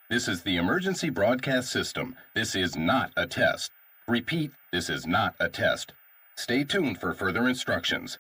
This is the emergency broadcast system. This is not a test. Repeat, this is not a test. Stay tuned for further instructions.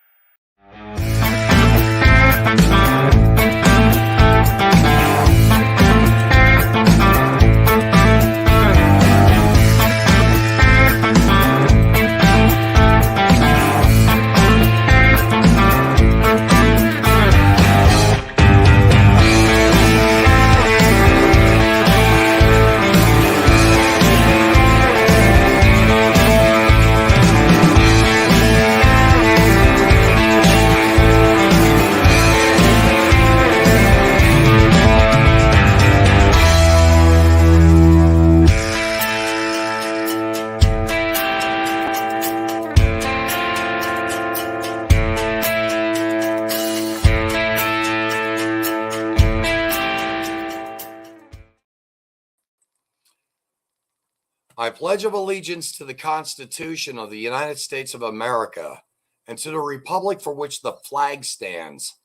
I pledge of allegiance to the Constitution of the United States of America and to the republic for which the flag stands,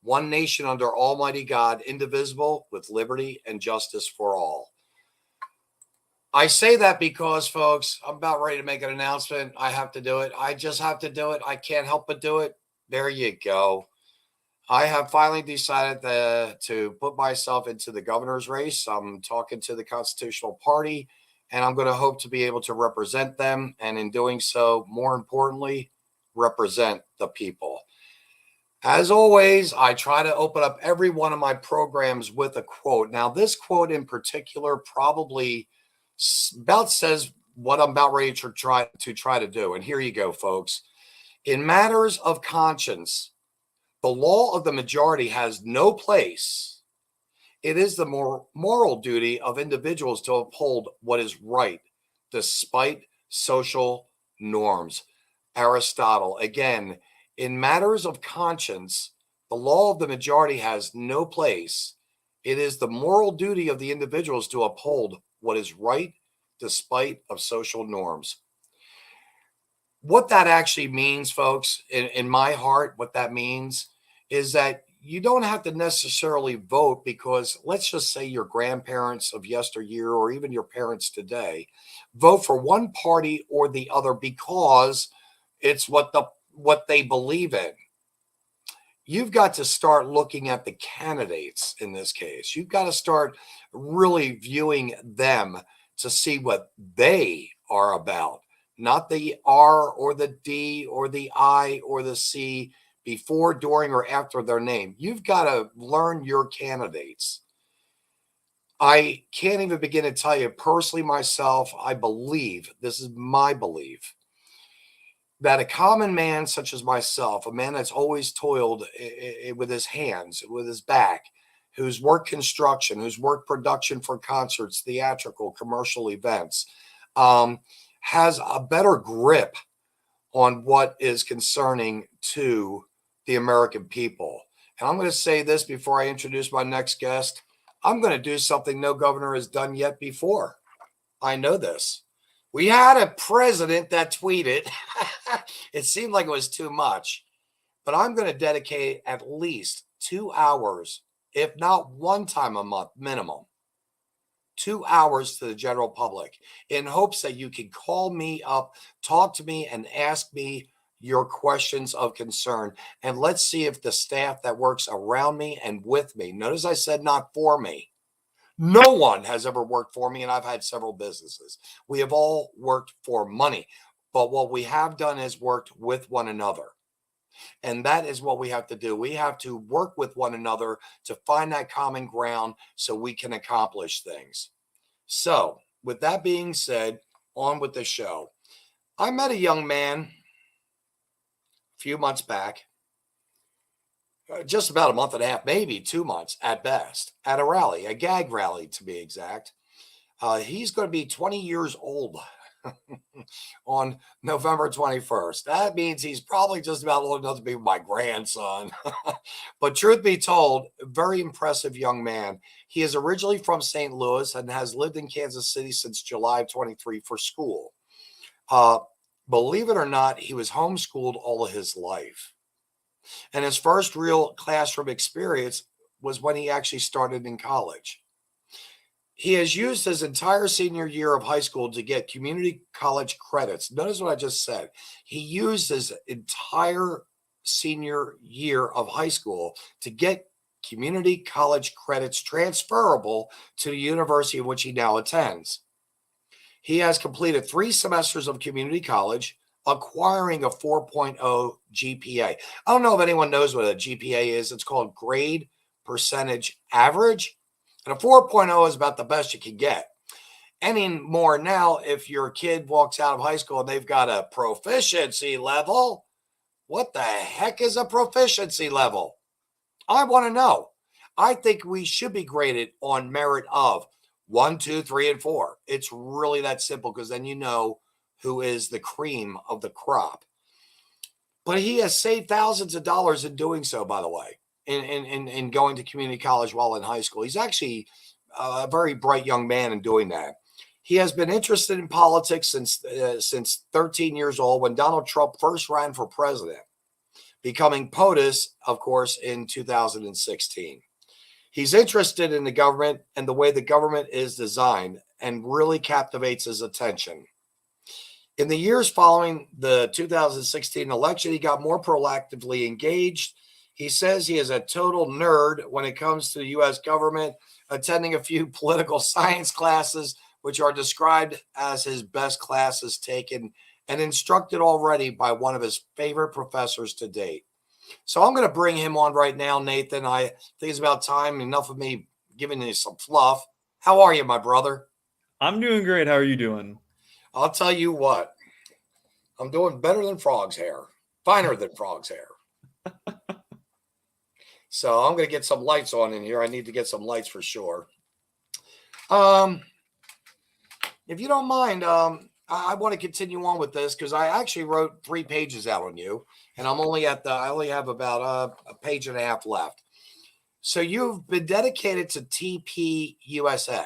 one nation under Almighty God, indivisible, with liberty and justice for all. I say that because, folks, I'm about ready to make an announcement. I have to do it. I just have to do it. I can't help but do it. There you go. I have finally decided to put myself into the governor's race. I'm talking to the Constitutional Party, and I'm going to hope to be able to represent them. And in doing so, more importantly, represent the people. As always, I try to open up every one of my programs with a quote. Now, this quote in particular probably about says what I'm about ready to try to do. And here you go, folks. In matters of conscience, the law of the majority has no place. It is the moral duty of individuals to uphold what is right, despite social norms. Aristotle, again, in matters of conscience, the law of the majority has no place. It is the moral duty of the individuals to uphold what is right, despite of social norms. What that actually means, folks, in my heart, what that means is that you don't have to necessarily vote because, let's just say, your grandparents of yesteryear or even your parents today vote for one party or the other because it's what they believe in. You've got to start looking at the candidates in this case. You've got to start really viewing them to see what they are about, not the R or the D or the I or the C before, during, or after their name. You've got to learn your candidates. I can't even begin to tell you personally myself, I believe, this is my belief, that a common man such as myself, a man that's always toiled with his hands, with his back, who's worked construction, who's worked production for concerts, theatrical, commercial events, has a better grip on what is concerning to the American people. And I'm going to say this before I introduce my next guest. I'm going to do something no governor has done yet before. I know this. We had a president that tweeted. It seemed like it was too much, but I'm going to dedicate at least 2 hours, if not one time a month minimum, 2 hours to the general public in hopes that you can call me up, talk to me, and ask me your questions of concern. And let's see if the staff that works around me and with me, notice I said not for me. No one has ever worked for me, and I've had several businesses. We have all worked for money, but what we have done is worked with one another. And that is what we have to do. We have to work with one another to find that common ground so we can accomplish things. So, with that being said, on with the show. I met a young man a few months back, just about a month and a half, maybe 2 months at best, at a rally, a GAG rally to be exact. He's going to be 20 years old on November 21st. That means he's probably just about old enough to be my grandson. But truth be told, a very impressive young man. He is originally from St. Louis and has lived in Kansas City since July of 23 for school. Believe it or not, he was homeschooled all of his life. And his first real classroom experience was when he actually started in college. He has used his entire senior year of high school to get community college credits. Notice what I just said. He used his entire senior year of high school to get community college credits transferable to the university in which he now attends. He has completed 3 semesters of community college, acquiring a 4.0 GPA. I don't know if anyone knows what a GPA is. It's called grade percentage average. And a 4.0 is about the best you can get. Any more now, if your kid walks out of high school and they've got a proficiency level, what the heck is a proficiency level? I want to know. I think we should be graded on merit of 1, 2, 3, and 4. It's really that simple, because then you know who is the cream of the crop. But he has saved thousands of dollars in doing so, by the way, in going to community college while in high school. He's actually a very bright young man in doing that. He has been interested in politics since 13 years old, when Donald Trump first ran for president, becoming POTUS, of course, in 2016. He's interested in the government and the way the government is designed, and really captivates his attention. In the years following the 2016 election, he got more proactively engaged. He says he is a total nerd when it comes to the U.S. government, attending a few political science classes, which are described as his best classes taken, and instructed already by one of his favorite professors to date. So I'm going to bring him on right now, Nathan. I think it's about time. Enough of me giving you some fluff. How are you, my brother? I'm doing great. How are you doing? I'll tell you what. I'm doing better than frog's hair. Finer than frog's hair. So I'm going to get some lights on in here. I need to get some lights for sure. If you don't mind, I want to continue on with this, because I actually wrote 3 pages out on you, and I only have about a page and a half left. So you've been dedicated to TPUSA,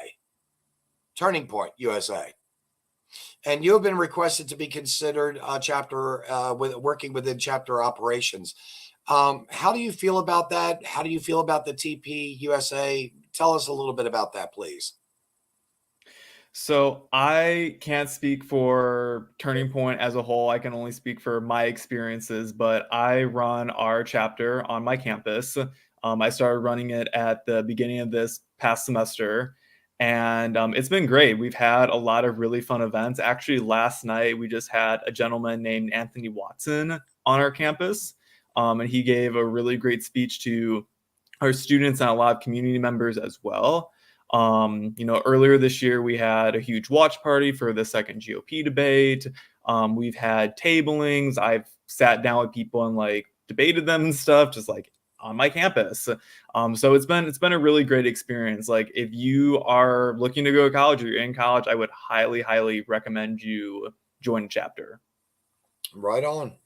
Turning Point U.S.A., and you have been requested to be considered working within chapter operations. How do you feel about that? How do you feel about the TPUSA? Tell us a little bit about that, please. So I can't speak for Turning Point as a whole. I can only speak for my experiences, but I run our chapter on my campus. I started running it at the beginning of this past semester, and it's been great. We've had a lot of really fun events. Actually, last night we just had a gentleman named Anthony Watson on our campus, and he gave a really great speech to our students and a lot of community members as well. Earlier this year, we had a huge watch party for the second GOP debate. We've had tablings. I've sat down with people and debated them and stuff, just on my campus. So it's been a really great experience. If you are looking to go to college or you're in college, I would highly, highly recommend you join a chapter. Right on.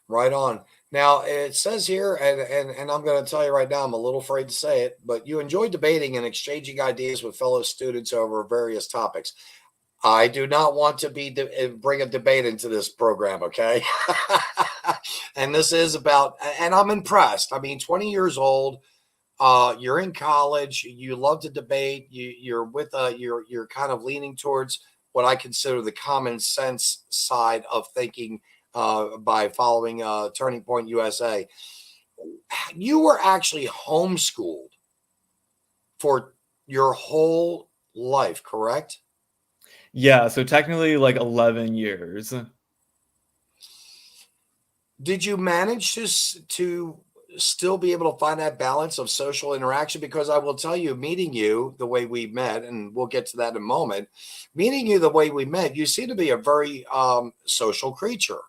Right on. Now, it says here, and I'm going to tell you right now, I'm a little afraid to say it, but you enjoy debating and exchanging ideas with fellow students over various topics. I do not want to bring a debate into this program, okay? And this is about, and I'm impressed. I mean, 20 years old, you're in college, you love to debate, you're kind of leaning towards what I consider the common sense side of thinking, by following Turning Point USA. You were actually homeschooled for your whole life, correct? Yeah, so technically 11 years. Did you manage to still be able to find that balance of social interaction? Because I will tell you, meeting you the way we met, and we'll get to that in a moment, meeting you the way we met, you seem to be a very social creature.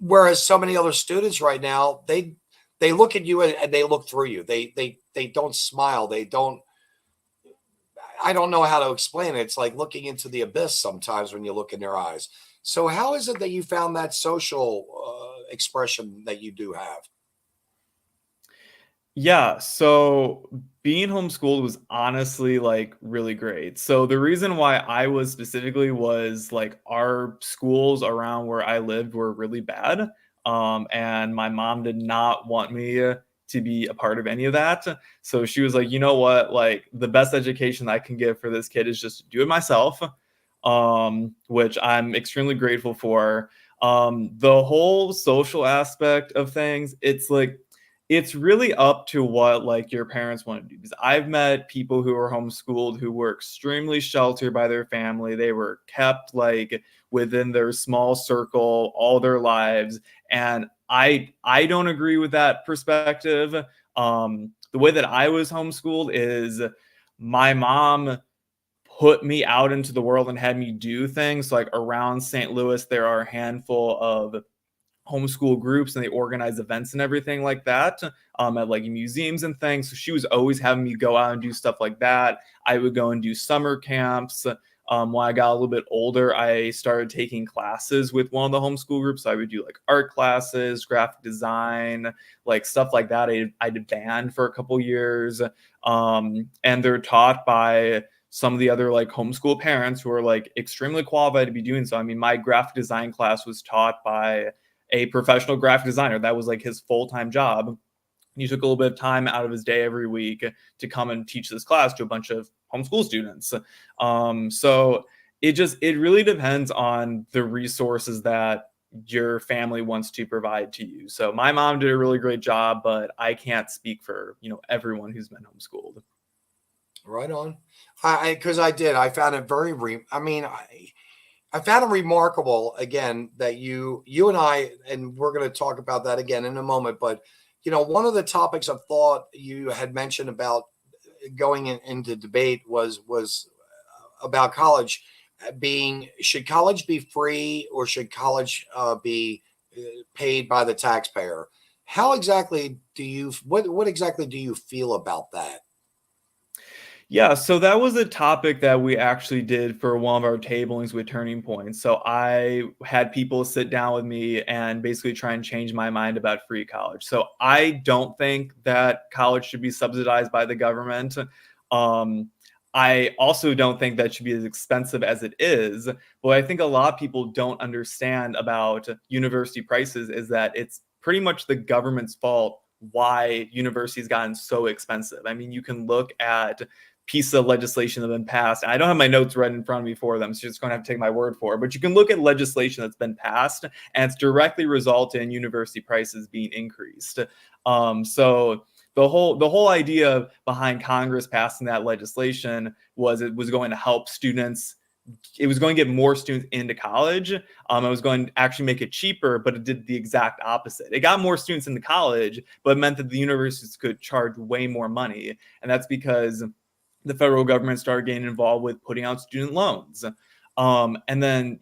Whereas so many other students right now, they look at you and they look through you. They don't smile. I don't know how to explain it. It's like looking into the abyss sometimes when you look in their eyes. So how is it that you found that social expression that you do have? Yeah, so being homeschooled was honestly really great. So the reason why I was specifically was our schools around where I lived were really bad. And my mom did not want me to be a part of any of that. So she was like, you know what, like the best education I can give for this kid is just to do it myself, which I'm extremely grateful for. The whole social aspect of things, it's like, it's really up to what like your parents want to do. Because I've met people who are homeschooled who were extremely sheltered by their family. They were kept like within their small circle all their lives. And I don't agree with that perspective. The way that I was homeschooled is my mom put me out into the world and had me do things. Like around St. Louis, there are a handful of homeschool groups and they organize events and everything like that, at like museums and things. So she was always having me go out and do stuff like that. I would go and do summer camps. When I got a little bit older, I started taking classes with one of the homeschool groups. So I would do like art classes, graphic design, like stuff like that. I did band for a couple years. And they're taught by some of the other like homeschool parents who are like extremely qualified to be doing so. I mean, my graphic design class was taught by a professional graphic designer. That was like his full-time job. He took a little bit of time out of his day every week to come and teach this class to a bunch of homeschool students. So it really depends on the resources that your family wants to provide to you. So my mom did a really great job, but I can't speak for, everyone who's been homeschooled. Right on. Because I found it I found it remarkable again that you and I, and we're going to talk about that again in a moment. But, one of the topics of thought you had mentioned about going into debate was about college should college be free or should college be paid by the taxpayer? How exactly what exactly do you feel about that? Yeah, so that was a topic that we actually did for one of our tablings with Turning Point. So I had people sit down with me and basically try and change my mind about free college. So I don't think that college should be subsidized by the government. I also don't think that should be as expensive as it is. But I think a lot of people don't understand about university prices is that it's pretty much the government's fault why universities gotten so expensive. I mean, you can look at piece of legislation that have been passed. And I don't have my notes right in front of me for them, so you're just going to have to take my word for it. But you can look at legislation that's been passed, and it's directly resulted in university prices being increased. So the whole idea behind Congress passing that legislation was it was going to help students. It was going to get more students into college. It was going to actually make it cheaper, but it did the exact opposite. It got more students into college, but it meant that the universities could charge way more money. And that's because the federal government started getting involved with putting out student loans. And then,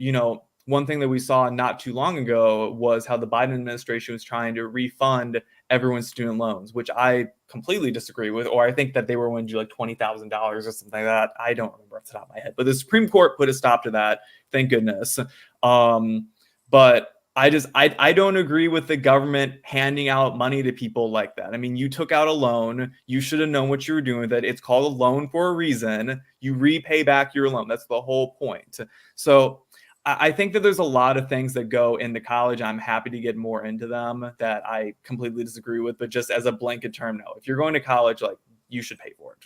one thing that we saw not too long ago was how the Biden administration was trying to refund everyone's student loans, which I completely disagree with, or I think that they were going to do like $20,000 or something like that. I don't remember off the top of my head, but the Supreme Court put a stop to that. Thank goodness. But I don't agree with the government handing out money to people like that. I mean, you took out a loan. You should have known what you were doing with it. It's called a loan for a reason. You repay back your loan. That's the whole point. So I think that there's a lot of things that go into college. I'm happy to get more into them that I completely disagree with, but just as a blanket term, no. If you're going to college, like, you should pay for it.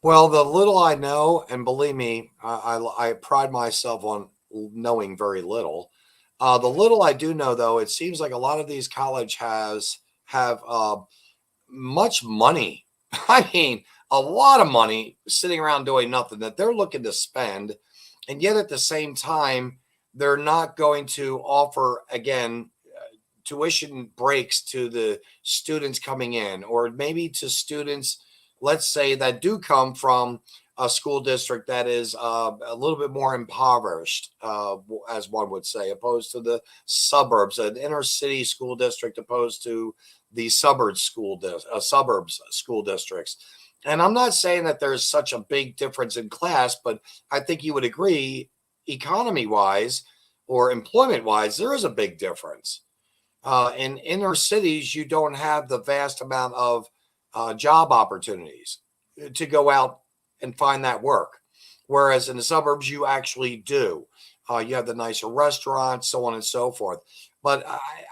Well, the little I know, and believe me, I pride myself on knowing very little. The little I do know, though, it seems like a lot of these college have much money. I mean, a lot of money sitting around doing nothing that they're looking to spend. And yet at the same time, they're not going to offer, again, tuition breaks to the students coming in, or maybe to students, let's say, that do come from a school district that is a little bit more impoverished, as one would say, opposed to the suburbs, an inner city school district opposed to the suburbs school districts. And I'm not saying that there's such a big difference in class, but I think you would agree, economy-wise or employment-wise, there is a big difference. In inner cities, you don't have the vast amount of job opportunities to go out and find that work. Whereas in the suburbs, you actually do. You have the nicer restaurants, so on and so forth. But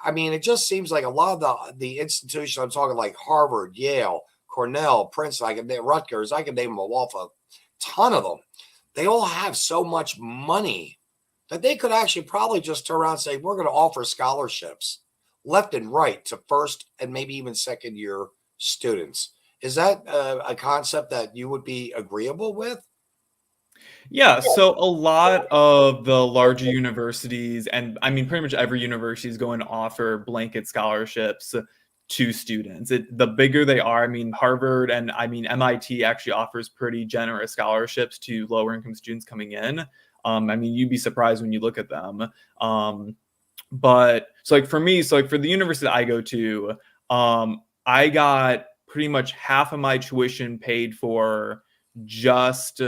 I mean, it just seems like a lot of the institutions I'm talking like Harvard, Yale, Cornell, Princeton, I can name Rutgers, I can name them off a ton of them. They all have so much money that they could actually probably just turn around and say, we're going to offer scholarships left and right to first and maybe even second year students. Is that a concept that you would be agreeable with? Yeah, so a lot of the larger universities, and I mean, pretty much every university is going to offer blanket scholarships to students. The bigger they are, I mean, Harvard and I mean, MIT actually offers pretty generous scholarships to lower income students coming in. I mean, you'd be surprised when you look at them. But so like for me, so like for the university that I go to, I got pretty much half of my tuition paid for just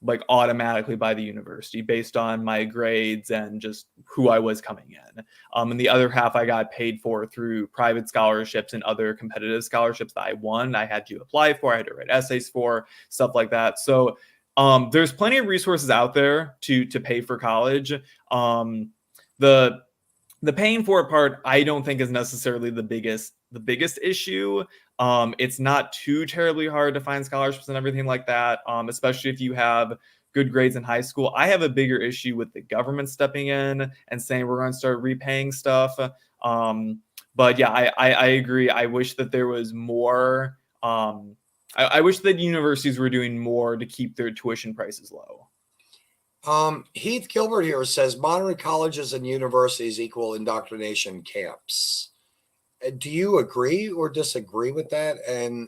like automatically by the university based on my grades and just who I was coming in. And the other half I got paid for through private scholarships and other competitive scholarships that I won. I had to apply for, I had to write essays for, stuff like that. So there's plenty of resources out there to pay for college. The paying for it part, I don't think is necessarily the biggest issue. It's not too terribly hard to find scholarships and everything like that, especially if you have good grades in high school. I have a bigger issue with the government stepping in and saying we're going to start repaying stuff. But yeah, I agree. I wish that there was more. I wish that universities were doing more to keep their tuition prices low. Heath Gilbert here says modern colleges and universities equal indoctrination camps. Do you agree or disagree with that? And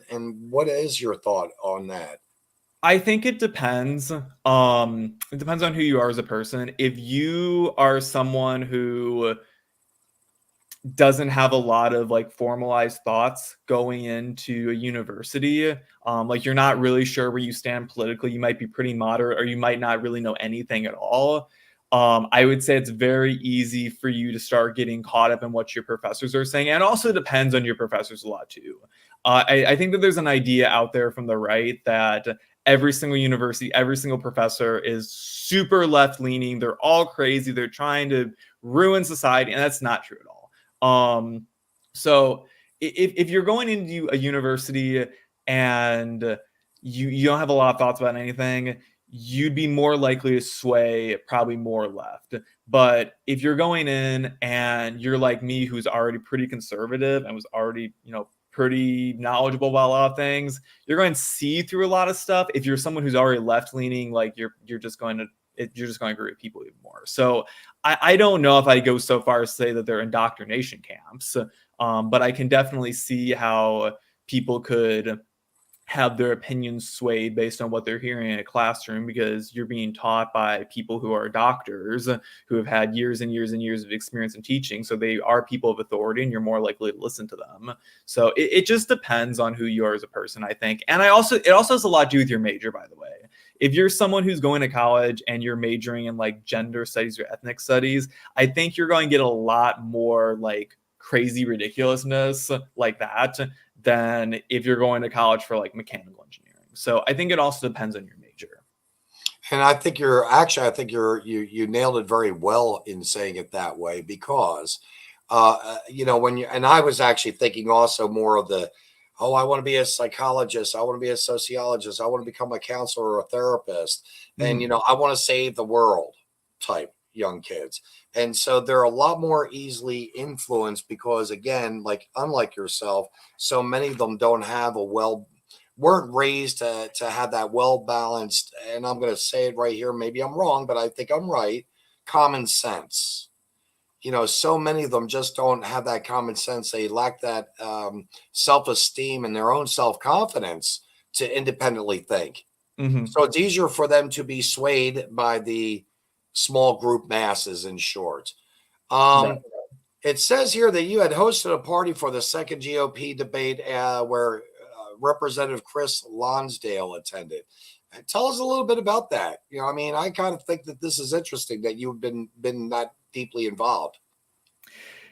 what is your thought on that? I think it depends. It depends on who you are as a person. If you are someone who doesn't have a lot of like formalized thoughts going into a university, like you're not really sure where you stand politically, you might be pretty moderate or you might not really know anything at all. I would say it's very easy for you to start getting caught up in what your professors are saying. And also depends on your professors a lot too. I think that there's an idea out there from the right that every single university, every single professor is super left leaning. They're all crazy. They're trying to ruin society. And that's not true at all. So if you're going into a university and you don't have a lot of thoughts about anything, you'd be more likely to sway probably more left. But if you're going in and you're like me, who's already pretty conservative and was already, pretty knowledgeable about a lot of things, you're going to see through a lot of stuff. If you're someone who's already left leaning, like you're just going to agree with people even more. So I don't know if I go so far as to say that they're indoctrination camps, but I can definitely see how people could have their opinions swayed based on what they're hearing in a classroom, because you're being taught by people who are doctors who have had years and years and years of experience in teaching. So they are people of authority and you're more likely to listen to them. So it just depends on who you are as a person, I think. And it also has a lot to do with your major, by the way. If you're someone who's going to college and you're majoring in like gender studies or ethnic studies, I think you're going to get a lot more like crazy ridiculousness like that than if you're going to college for like mechanical engineering. So I think it also depends on your major. And I think you nailed it very well in saying it that way, because and I was actually thinking also more of I want to be a psychologist, I want to be a sociologist, I want to become a counselor or a therapist, and I want to save the world type young kids. And so they're a lot more easily influenced because, again, like unlike yourself, so many of them weren't raised to have that well balanced, and I'm going to say it right here, maybe I'm wrong, but I think I'm right, common sense. So many of them just don't have that common sense. They lack that self-esteem and their own self-confidence to independently think. Mm-hmm. So it's easier for them to be swayed by the small group masses, in short. Right. It says here that you had hosted a party for the second GOP debate where Representative Chris Lonsdale attended. Tell us a little bit about that. I kind of think that this is interesting that you've been that deeply involved.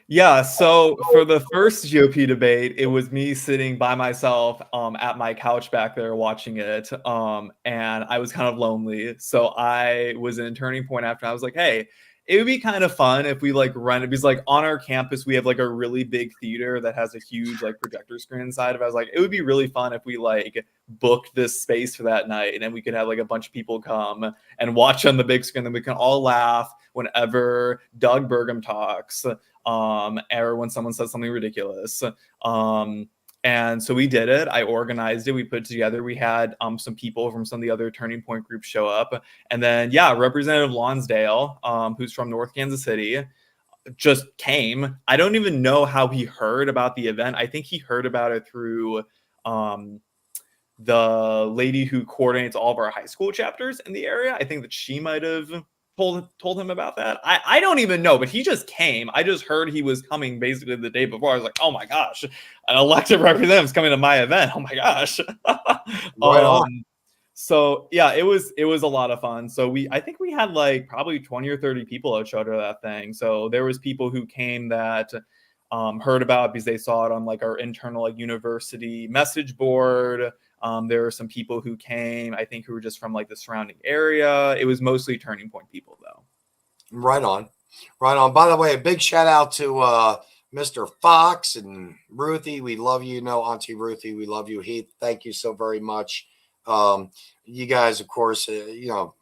Yeah, so for the first GOP debate, it was me sitting by myself at my couch back there watching it, and I was kind of lonely. So I was in Turning Point after. I was like, hey, it would be kind of fun if we like run it, because like on our campus we have like a really big theater that has a huge like projector screen inside of it. I was like, it would be really fun if we like booked this space for that night, and then we could have like a bunch of people come and watch on the big screen, and we can all laugh whenever Doug Burgum talks, or when someone says something ridiculous. And so we did it. I organized it. We put it together. We had some people from some of the other Turning Point groups show up. And then, yeah, Representative Lonsdale, who's from North Kansas City, just came. I don't even know how he heard about the event. I think he heard about it through the lady who coordinates all of our high school chapters in the area. I think that she might have told him about that. I don't even know, but he just came. I just heard he was coming basically the day before. I was like, oh my gosh, an elected representative's coming to my event. Oh my gosh. Right on. So yeah, it was a lot of fun. So I think we had like probably 20 or 30 people that showed to that thing. So there was people who came that heard about it because they saw it on like our internal like university message board. There were some people who came, I think, who were just from like the surrounding area. It was mostly Turning Point people, though. Right on. Right on. By the way, a big shout out to Mr. Fox and Ruthie. We love you. Auntie Ruthie, we love you. Heath, thank you so very much. You guys, of course, you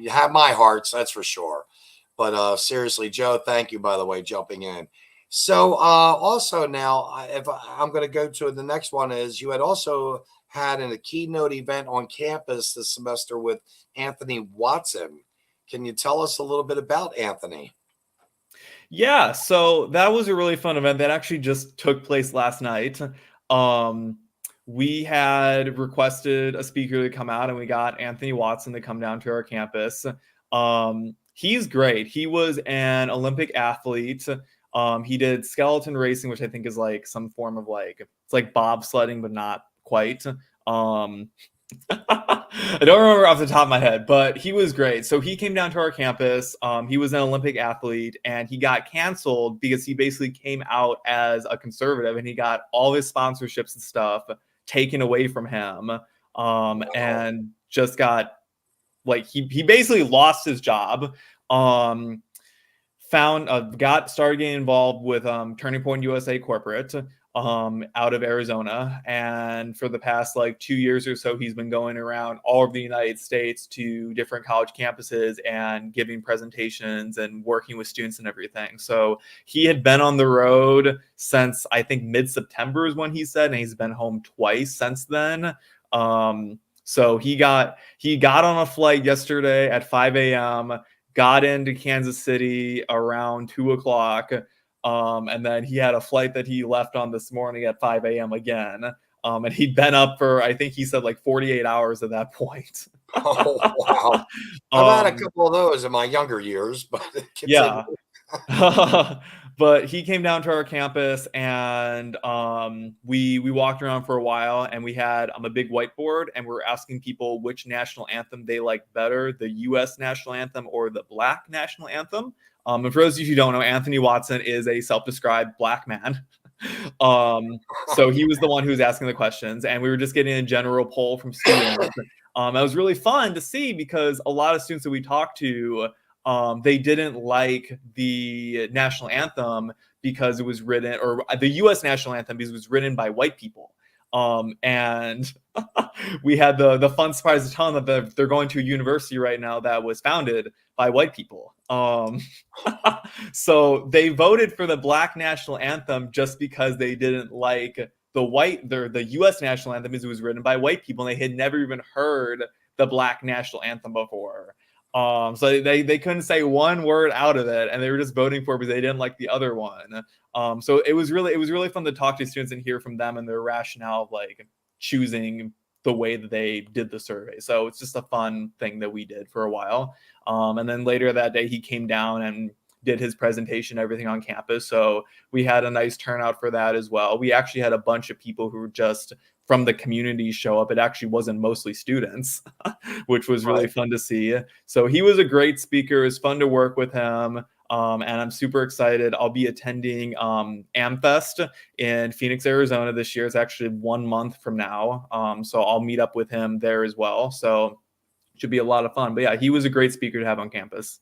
have my hearts, that's for sure. But seriously, Joe, thank you, by the way, jumping in. So also now, if I'm going to go to the next one, is you had also had a keynote event on campus this semester with Anthony Watson. Can you tell us a little bit about Anthony? Yeah, so that was a really fun event that actually just took place last night. We had requested a speaker to come out, and we got Anthony Watson to come down to our campus. He's great. He was an Olympic athlete. He did skeleton racing, which I think is like some form of like, it's like bobsledding, but not quite. I don't remember off the top of my head, but he was great. So he came down to our campus. He was an Olympic athlete, and he got canceled because he basically came out as a conservative, and he got all his sponsorships and stuff taken away from him. And just got like, he basically lost his job. Started getting involved with Turning Point U.S.A. corporate out of Arizona, and for the past like 2 years or so, he's been going around all over the United States to different college campuses and giving presentations and working with students and everything. So he had been on the road since I think mid-September is when he said, and he's been home twice since then. So he got on a flight yesterday at 5 a.m., got into Kansas City around 2 o'clock. And then he had a flight that he left on this morning at 5 a.m. again. And he'd been up for, I think he said like 48 hours at that point. Oh, wow. I've had a couple of those in my younger years, but yeah. But he came down to our campus, and we walked around for a while, and we had a big whiteboard, and we were asking people which national anthem they like better, the U.S. national anthem or the Black national anthem. And for those of you who don't know, Anthony Watson is a self-described Black man. So he was the one who was asking the questions, and we were just getting a general poll from students. It was really fun to see because a lot of students that we talked to, they didn't like the national anthem because it was written, or the U.S. national anthem because it was written by white people. And we had the fun surprise to tell them that they're going to a university right now that was founded by white people. So they voted for the Black national anthem just because they didn't like the U.S. national anthem because it was written by white people, and they had never even heard the Black national anthem before. So they couldn't say one word out of it, and they were just voting for it because they didn't like the other one. So it was really fun to talk to students and hear from them and their rationale of like choosing the way that they did the survey. So it's just a fun thing that we did for a while. And then later that day, he came down and did his presentation, everything on campus. So we had a nice turnout for that as well. We actually had a bunch of people who were just from the community show up. It actually wasn't mostly students, which was really fun to see. So he was a great speaker. It was fun to work with him. And I'm super excited. I'll be attending AmFest in Phoenix, Arizona this year. It's actually 1 month from now. So I'll meet up with him there as well. So it should be a lot of fun. But yeah, he was a great speaker to have on campus.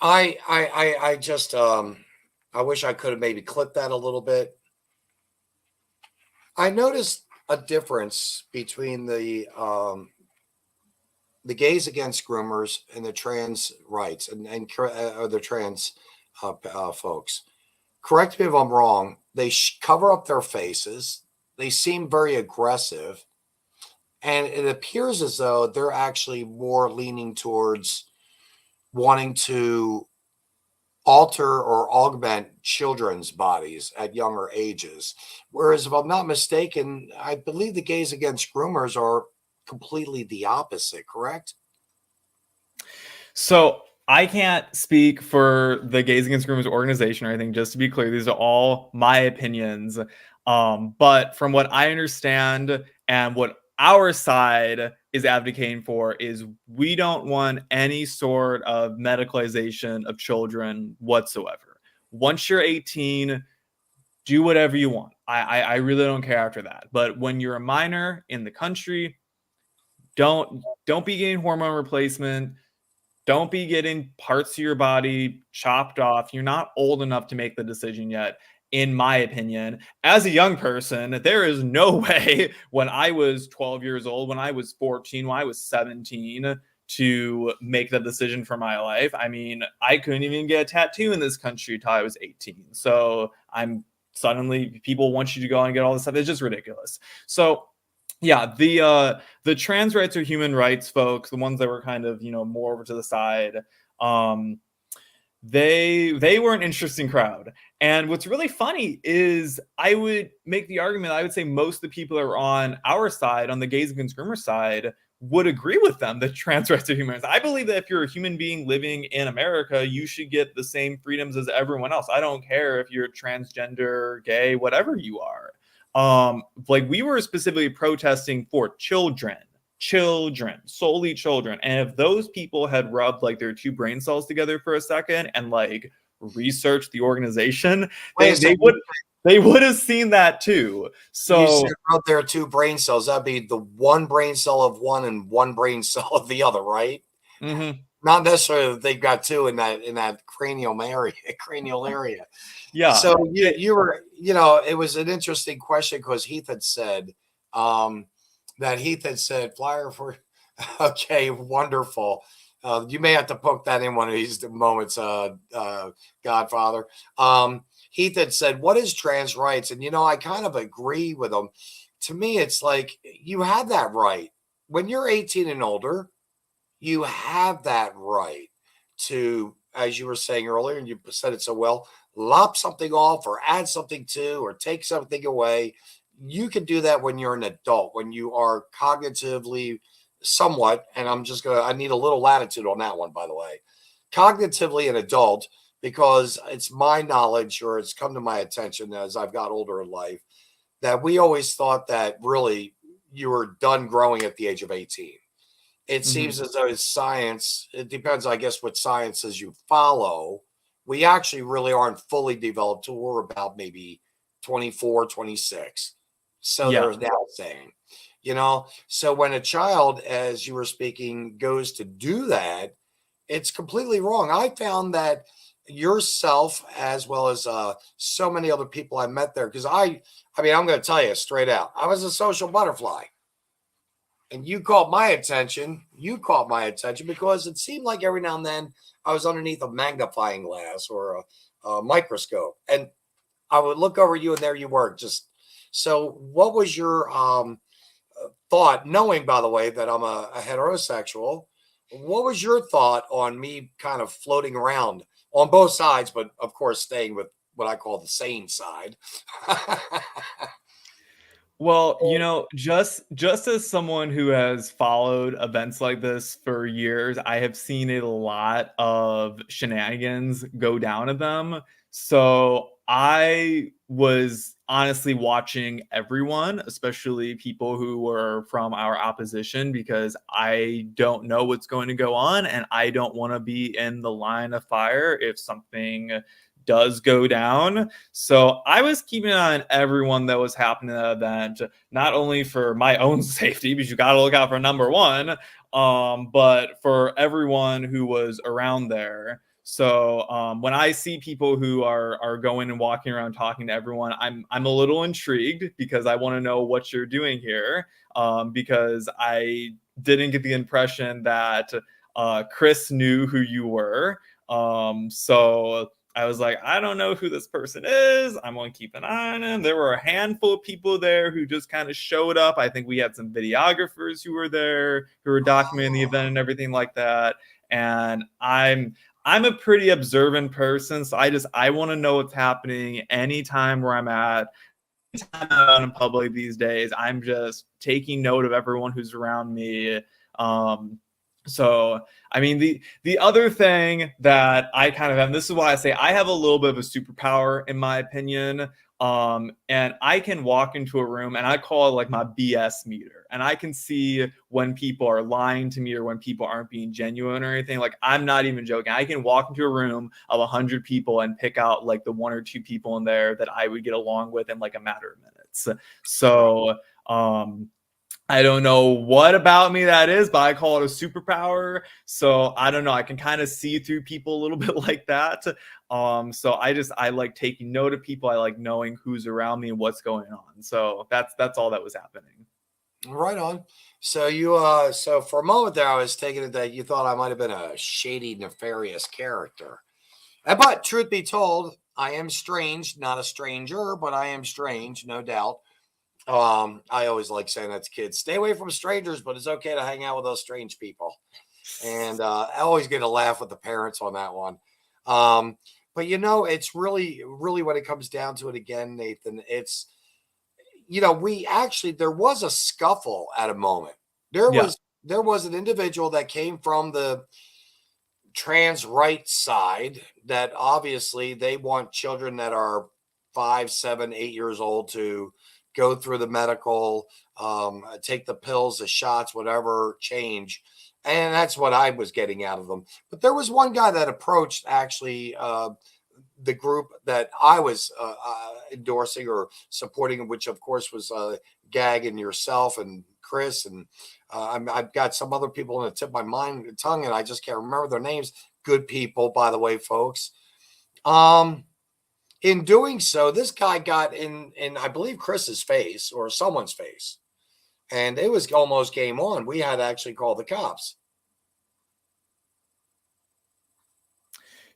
I just I wish I could have maybe clipped that a little bit. I noticed a difference between the Gays Against Groomers and the trans rights or the trans folks. Correct me if I'm wrong. They cover up their faces. They seem very aggressive, and it appears as though they're actually more leaning towards wanting to alter or augment children's bodies at younger ages. Whereas, if I'm not mistaken, I believe the Gays Against Groomers are completely the opposite, correct? So I can't speak for the Gays Against Groomers organization or anything. Just to be clear, these are all my opinions. But from what I understand and what our side is advocating for is we don't want any sort of medicalization of children whatsoever. Once you're 18, do whatever you want. I really don't care after that. But when you're a minor in the country, don't be getting hormone replacement. Don't be getting parts of your body chopped off. You're not old enough to make the decision yet, in my opinion. As a young person, there is no way when I was 12 years old, when I was 14, when I was 17, to make the decision for my life. I mean, I couldn't even get a tattoo in this country until I was 18. So I'm suddenly, people want you to go and get all this stuff. It's just ridiculous. So yeah, the trans rights or human rights folks, the ones that were kind of, more over to the side, they were an interesting crowd. And what's really funny is I would make the argument, I would say most of the people that are on our side, on the Gays Against Groomers side, would agree with them that trans rights are human rights. I believe that if you're a human being living in America, you should get the same freedoms as everyone else. I don't care if you're transgender, gay, whatever you are. Like we were specifically protesting for children, solely children. And if those people had rubbed like their two brain cells together for a second and like researched the organization, they would have seen that too. So you said out there are two brain cells. That'd be the one brain cell of one and one brain cell of the other, right? Mm-hmm. Not necessarily that they've got two in that cranial area. Yeah. So you were, it was an interesting question because Heath had said flyer for okay, wonderful. You may have to poke that in one of these moments, Godfather. Heath had said, what is trans rights? And I kind of agree with him. To me, it's like you have that right. When you're 18 and older, you have that right to, as you were saying earlier, and you said it so well, lop something off or add something to or take something away. You can do that when you're an adult, when you are cognitively somewhat, and I need a little latitude on that one, by the way, cognitively an adult, because it's my knowledge, or it's come to my attention as I've got older in life, that we always thought that really you were done growing at the age of 18. It seems as though it's science. It depends, I guess, what sciences you follow. We actually really aren't fully developed till we're about maybe 24, 26. So Yeah. There's now saying, so when a child, as you were speaking, goes to do that, it's completely wrong. I found that yourself, as well as so many other people I met there, because I mean, I'm going to tell you straight out, I was a social butterfly. And you caught my attention. Because it seemed like every now and then I was underneath a magnifying glass or a microscope. And I would look over you and there you were. So what was your thought, knowing, by the way, that I'm a heterosexual? What was your thought on me kind of floating around on both sides, but of course staying with what I call the sane side? Well, just as someone who has followed events like this for years, I have seen a lot of shenanigans go down at them. So I was honestly watching everyone, especially people who were from our opposition, because I don't know what's going to go on and I don't want to be in the line of fire if something does go down. So I was keeping an eye on everyone that was happening at the event, not only for my own safety, because you got to look out for number one, but for everyone who was around there. So when I see people who are going and walking around talking to everyone, I'm a little intrigued because I want to know what you're doing here, because I didn't get the impression that Chris knew who you were. So I was like, I don't know who this person is. I'm going to keep an eye on him. There were a handful of people there who just kind of showed up. I think we had some videographers who were there who were documenting the event and everything like that. And I'm a pretty observant person, so I want to know what's happening anytime where I'm at. Anytime I'm out in public these days, I'm just taking note of everyone who's around me. So, I mean, the other thing that I kind of have, and this is why I say I have a little bit of a superpower, in my opinion. And I can walk into a room and I call it like my BS meter. And I can see when people are lying to me or when people aren't being genuine or anything. Like, I'm not even joking. I can walk into a room of 100 people and pick out like the 1 or 2 people in there that I would get along with in like a matter of minutes. So, I don't know what about me that is, but I call it a superpower. So I don't know. I can kind of see through people a little bit like that. So I like taking note of people. I like knowing who's around me and what's going on. So that's all that was happening. Right on. So you so for a moment there, I was taking it that you thought I might have been a shady, nefarious character. But truth be told, I am strange, not a stranger, but I am strange, no doubt. I always like saying that to kids: stay away from strangers, but it's okay to hang out with those strange people. And I always get a laugh with the parents on that one. But you know, it's really, really when it comes down to it again, Nathan, it's, you know, there was a scuffle at a moment. There was an individual that came from the trans right side that obviously they want children that are 5, 7, 8 years old to go through the medical, take the pills, the shots, whatever, change. And that's what I was getting out of them. But there was one guy that approached actually the group that I was endorsing or supporting, which of course was GAG and yourself and Chris. And I've got some other people on the tip of my tongue, and I just can't remember their names. Good people, by the way, folks. In doing so, this guy got in I believe Chris's face or someone's face, and it was almost game on. We had to actually call the cops.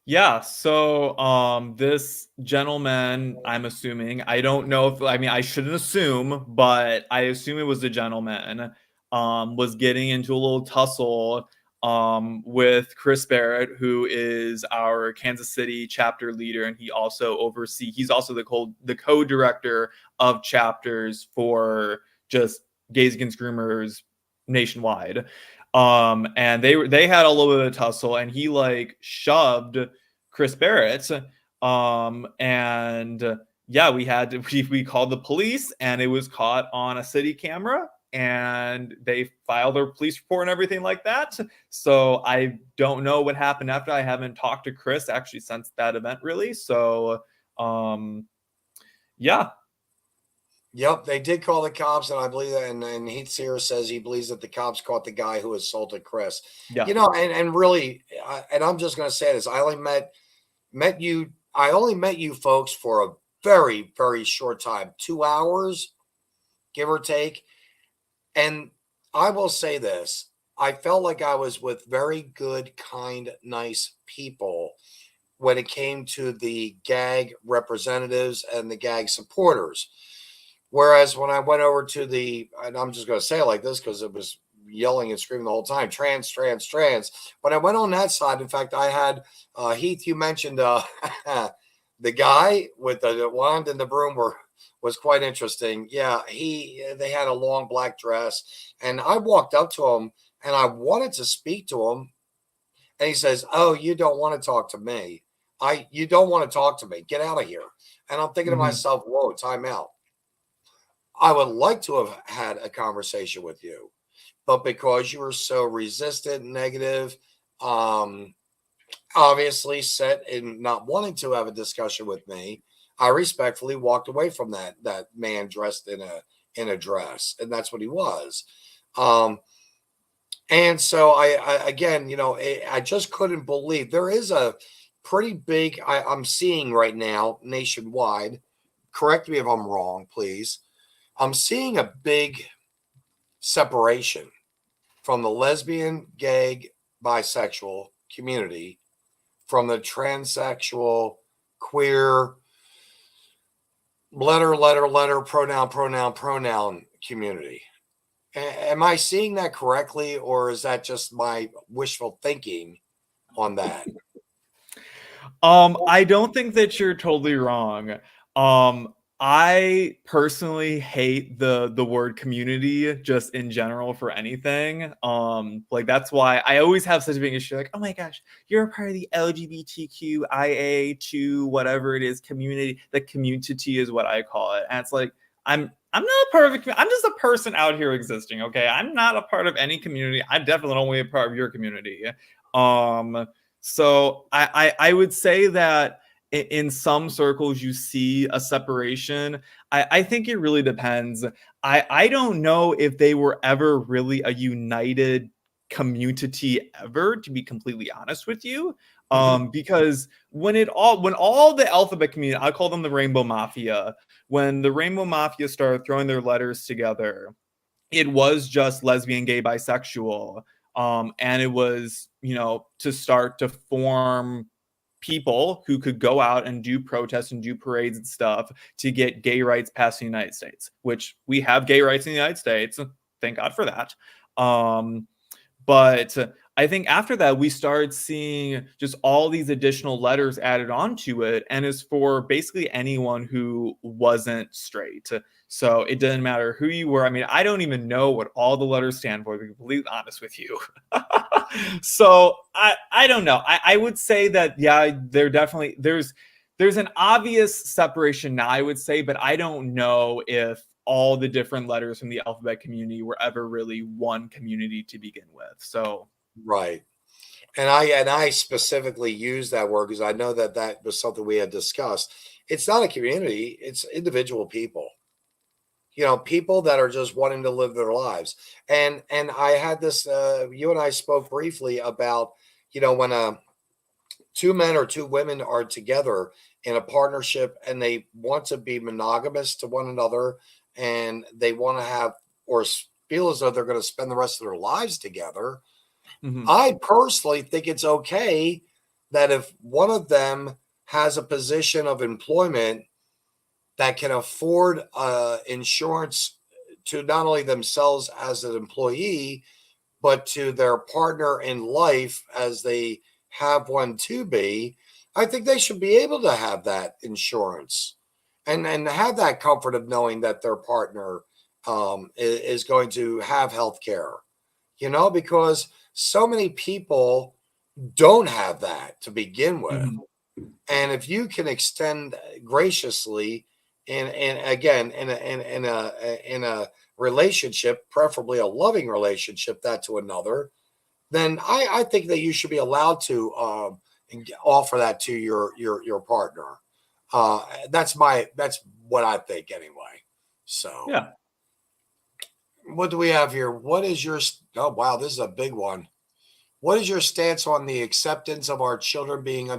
Yeah, so this gentleman, I'm assuming, I don't know if, I mean, I shouldn't assume, but I assume it was a gentleman, was getting into a little tussle with Chris Barrett, who is our Kansas City chapter leader, and he's also the co-director of chapters for just Gays Against Groomers nationwide. And they had a little bit of a tussle, and he like shoved Chris Barrett. And yeah, we called the police, and it was caught on a city camera, and they filed their police report and everything like that. So I don't know what happened after. I haven't talked to Chris actually since that event, really. So yeah. Yep, they did call the cops, and I believe that. And Heath Sears says he believes that the cops caught the guy who assaulted Chris. Yeah. You know, and really, and I'm just going to say this: I only met you folks for a very, very short time, 2 hours, give or take. And I will say this: I felt like I was with very good, kind, nice people when it came to the GAG representatives and the GAG supporters. Whereas when I went over to and I'm just going to say it like this because it was yelling and screaming the whole time, trans. When I went on that side, in fact, I had Heath, you mentioned the guy with the wand and the broom was quite interesting. Yeah, they had a long black dress, and I walked up to him and I wanted to speak to him, and he says, "Oh, you don't want to talk to me. You don't want to talk to me. Get out of here." And I'm thinking to myself, "Whoa, time out. I would like to have had a conversation with you, but because you were so resistant, negative, obviously set in not wanting to have a discussion with me, I respectfully walked away from that man dressed in a dress, and that's what he was. And And so I again, I just couldn't believe there is a pretty big, I'm seeing right now nationwide. Correct me if I'm wrong, please. I'm seeing a big separation from the lesbian, gay, bisexual community, from the transsexual, queer, letter, pronoun community. Am I seeing that correctly, or is that just my wishful thinking on that? I don't think that you're totally wrong. I personally hate the word community just in general for anything. Like that's why I always have such a big issue. Like, oh my gosh, you're a part of the LGBTQIA2 whatever it is community. The community is what I call it, and it's like I'm not a part of a community. I'm just a person out here existing. Okay, I'm not a part of any community. I definitely don't want to be a part of your community. So I would say that in some circles you see a separation. I think it really depends. I don't know if they were ever really a united community ever, to be completely honest with you. Because when all the alphabet community, I call them the Rainbow Mafia, when the Rainbow Mafia started throwing their letters together, it was just lesbian, gay, bisexual. And it was, to start to form people who could go out and do protests and do parades and stuff to get gay rights passed in the United States, which we have gay rights in the United States. Thank God for that. But I think after that, we started seeing just all these additional letters added onto it. And it's for basically anyone who wasn't straight. So it didn't matter who you were. I mean, I don't even know what all the letters stand for, to be completely honest with you. So I don't know. I would say that, yeah, there's an obvious separation now, I would say, but I don't know if all the different letters from the alphabet community were ever really one community to begin with. So Right. And I specifically use that word because I know that was something we had discussed. It's not a community, it's individual people. People that are just wanting to live their lives. And I had this you and I spoke briefly about, when two men or two women are together in a partnership and they want to be monogamous to one another, and they want to have or feel as though they're going to spend the rest of their lives together. I personally think it's okay that if one of them has a position of employment that can afford insurance to not only themselves as an employee, but to their partner in life as they have one to be, I think they should be able to have that insurance and have that comfort of knowing that their partner is going to have health care, because so many people don't have that to begin with. And if you can extend graciously and again in a relationship, preferably a loving relationship, that to another, then I think that you should be allowed to offer that to your partner. That's what I think anyway. So yeah. What do we have here? What is your oh wow, this is a big one. What is your stance on the acceptance of our children being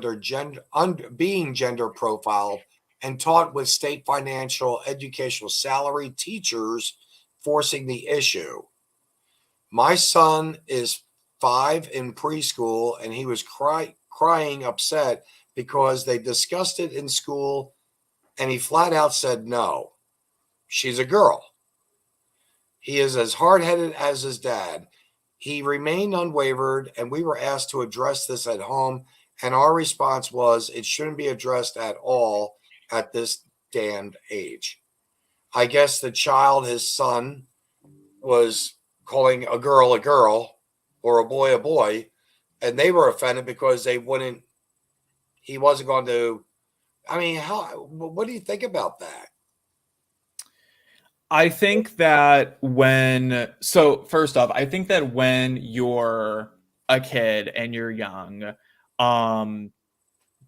being gender profiled and taught with state financial educational salary teachers forcing the issue? My son is 5 in preschool, and he was crying upset because they discussed it in school, and he flat out said no. She's a girl. He is as hard-headed as his dad. He remained unwavered, and we were asked to address this at home, and our response was it shouldn't be addressed at all at this damned age. I guess the child, his son, was calling a girl or a boy, and they were offended because he wasn't going to. I mean, what do you think about that? I think that first off, I think that when you're a kid and you're young,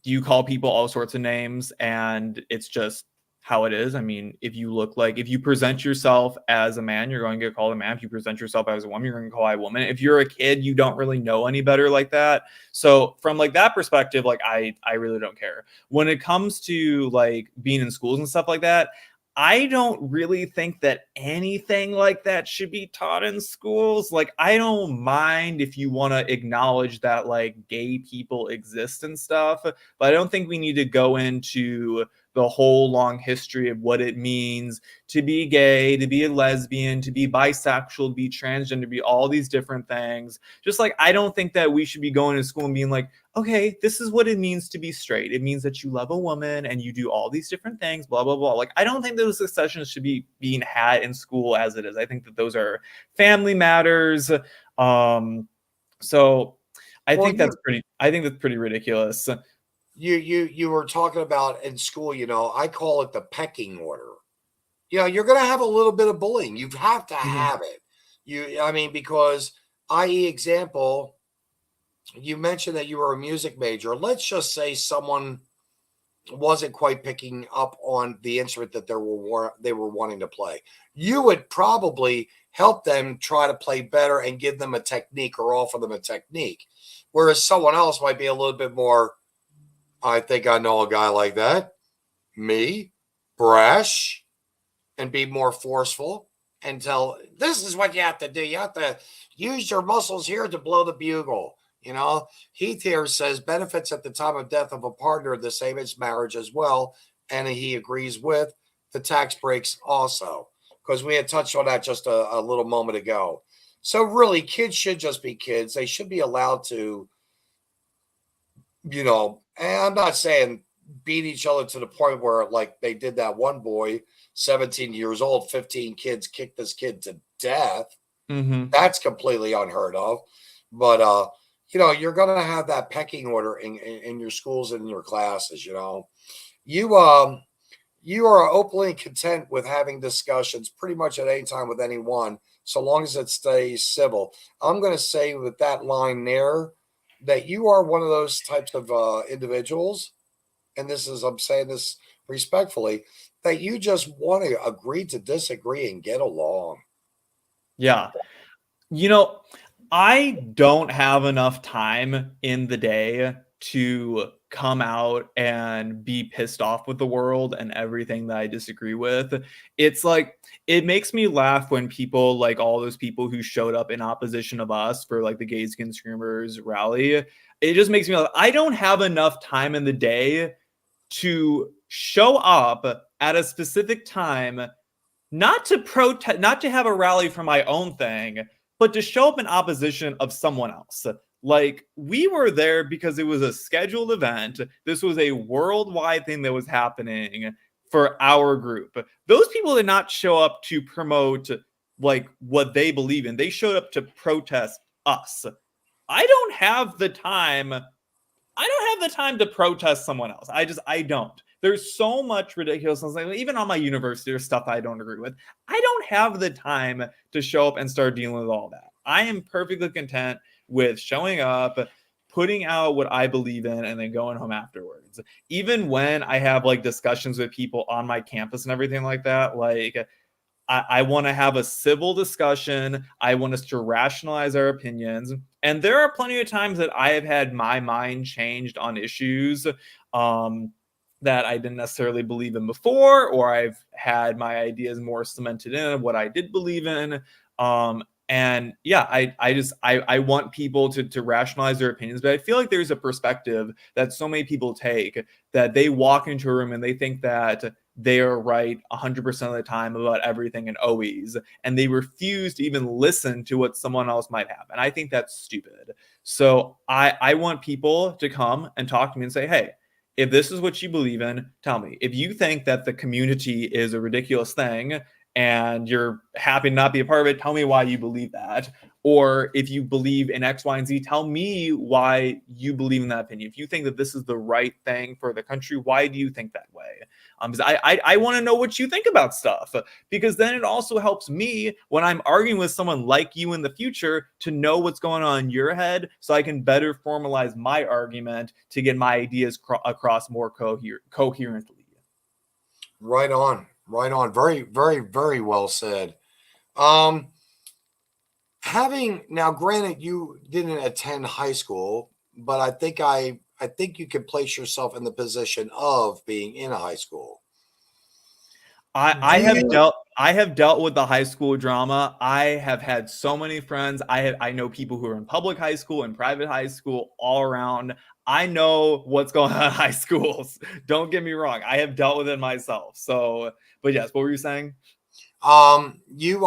you call people all sorts of names, and it's just how it is. I mean, if you present yourself as a man, you're going to get called a man. If you present yourself as a woman, you're going to get called a woman. If you're a kid, you don't really know any better like that. So from like that perspective, like I really don't care. When it comes to like being in schools and stuff like that, I don't really think that anything like that should be taught in schools. Like, I don't mind if you want to acknowledge that like gay people exist and stuff, but I don't think we need to go into the whole long history of what it means to be gay, to be a lesbian, to be bisexual, to be transgender, to be all these different things. Just like, I don't think that we should be going to school and being like, okay, this is what it means to be straight. It means that you love a woman and you do all these different things, blah, blah, blah. Like, I don't think those discussions should be being had in school as it is. I think that those are family matters. So I think that's pretty ridiculous. You were talking about in school, I call it the pecking order. You're going to have a little bit of bullying. You have to have it. Because, i.e. example, you mentioned that you were a music major. Let's just say someone wasn't quite picking up on the instrument that they were wanting to play. You would probably help them try to play better and give them a technique or offer them a technique. Whereas someone else might be a little bit more, I think I know a guy like that, brash, and be more forceful and tell, this is what you have to do. You have to use your muscles here to blow the bugle. Heath here says benefits at the time of death of a partner are the same as marriage as well. And he agrees with the tax breaks also, because we had touched on that just a little moment ago. So really, kids should just be kids. They should be allowed to, and I'm not saying beat each other to the point where like they did that one boy, 17 years old, 15 kids kicked this kid to death. Mm-hmm. That's completely unheard of. But, you're going to have that pecking order in your schools and in your classes. You are openly content with having discussions pretty much at any time with anyone, so long as it stays civil. I'm going to say with that line there that you are one of those types of individuals, and I'm saying this respectfully, that you just want to agree to disagree and get along. Yeah. I don't have enough time in the day to come out and be pissed off with the world and everything that I disagree with. It's like, it makes me laugh when people, like all those people who showed up in opposition of us for like the Gays Against Groomers rally, it just makes me laugh. I don't have enough time in the day to show up at a specific time, not to protest, not to have a rally for my own thing, but to show up in opposition of someone else. Like, we were there because it was a scheduled event. This was a worldwide thing that was happening for our group. Those people did not show up to promote like what they believe in. They showed up to protest us. I don't have the time to protest someone else. I don't. There's so much ridiculousness. Like, even on my university, there's stuff I don't agree with. I don't have the time to show up and start dealing with all that. I am perfectly content with showing up, putting out what I believe in, and then going home afterwards. Even when I have like discussions with people on my campus and everything like that, like I want to have a civil discussion. I want us to rationalize our opinions. And there are plenty of times that I have had my mind changed on issues that I didn't necessarily believe in before, or I've had my ideas more cemented in what I did believe in. And yeah, I want people to rationalize their opinions, but I feel like there's a perspective that so many people take that they walk into a room and they think that they are right 100% of the time about everything and always, and they refuse to even listen to what someone else might have. And I think that's stupid. So I want people to come and talk to me and say, hey, if this is what you believe in, tell me. If you think that the community is a ridiculous thing and you're happy to not be a part of it, tell me why you believe that. Or if you believe in X, Y, and Z, tell me why you believe in that opinion. If you think that this is the right thing for the country, why do you think that way? Because I want to know what you think about stuff, because then it also helps me when I'm arguing with someone like you in the future to know what's going on in your head, so I can better formalize my argument to get my ideas across more coherently. Right on. Right on. Very, very, very well said. Um, Having now, granted, you didn't attend high school, but I think you can place yourself in the position of being in a high school. I Do have you? dealt with the high school drama. I have had so many friends. I know people who are in public high school and private high school all around. I know what's going on in high schools. Don't get me wrong. I have dealt with it myself. So, but yes, what were you saying? You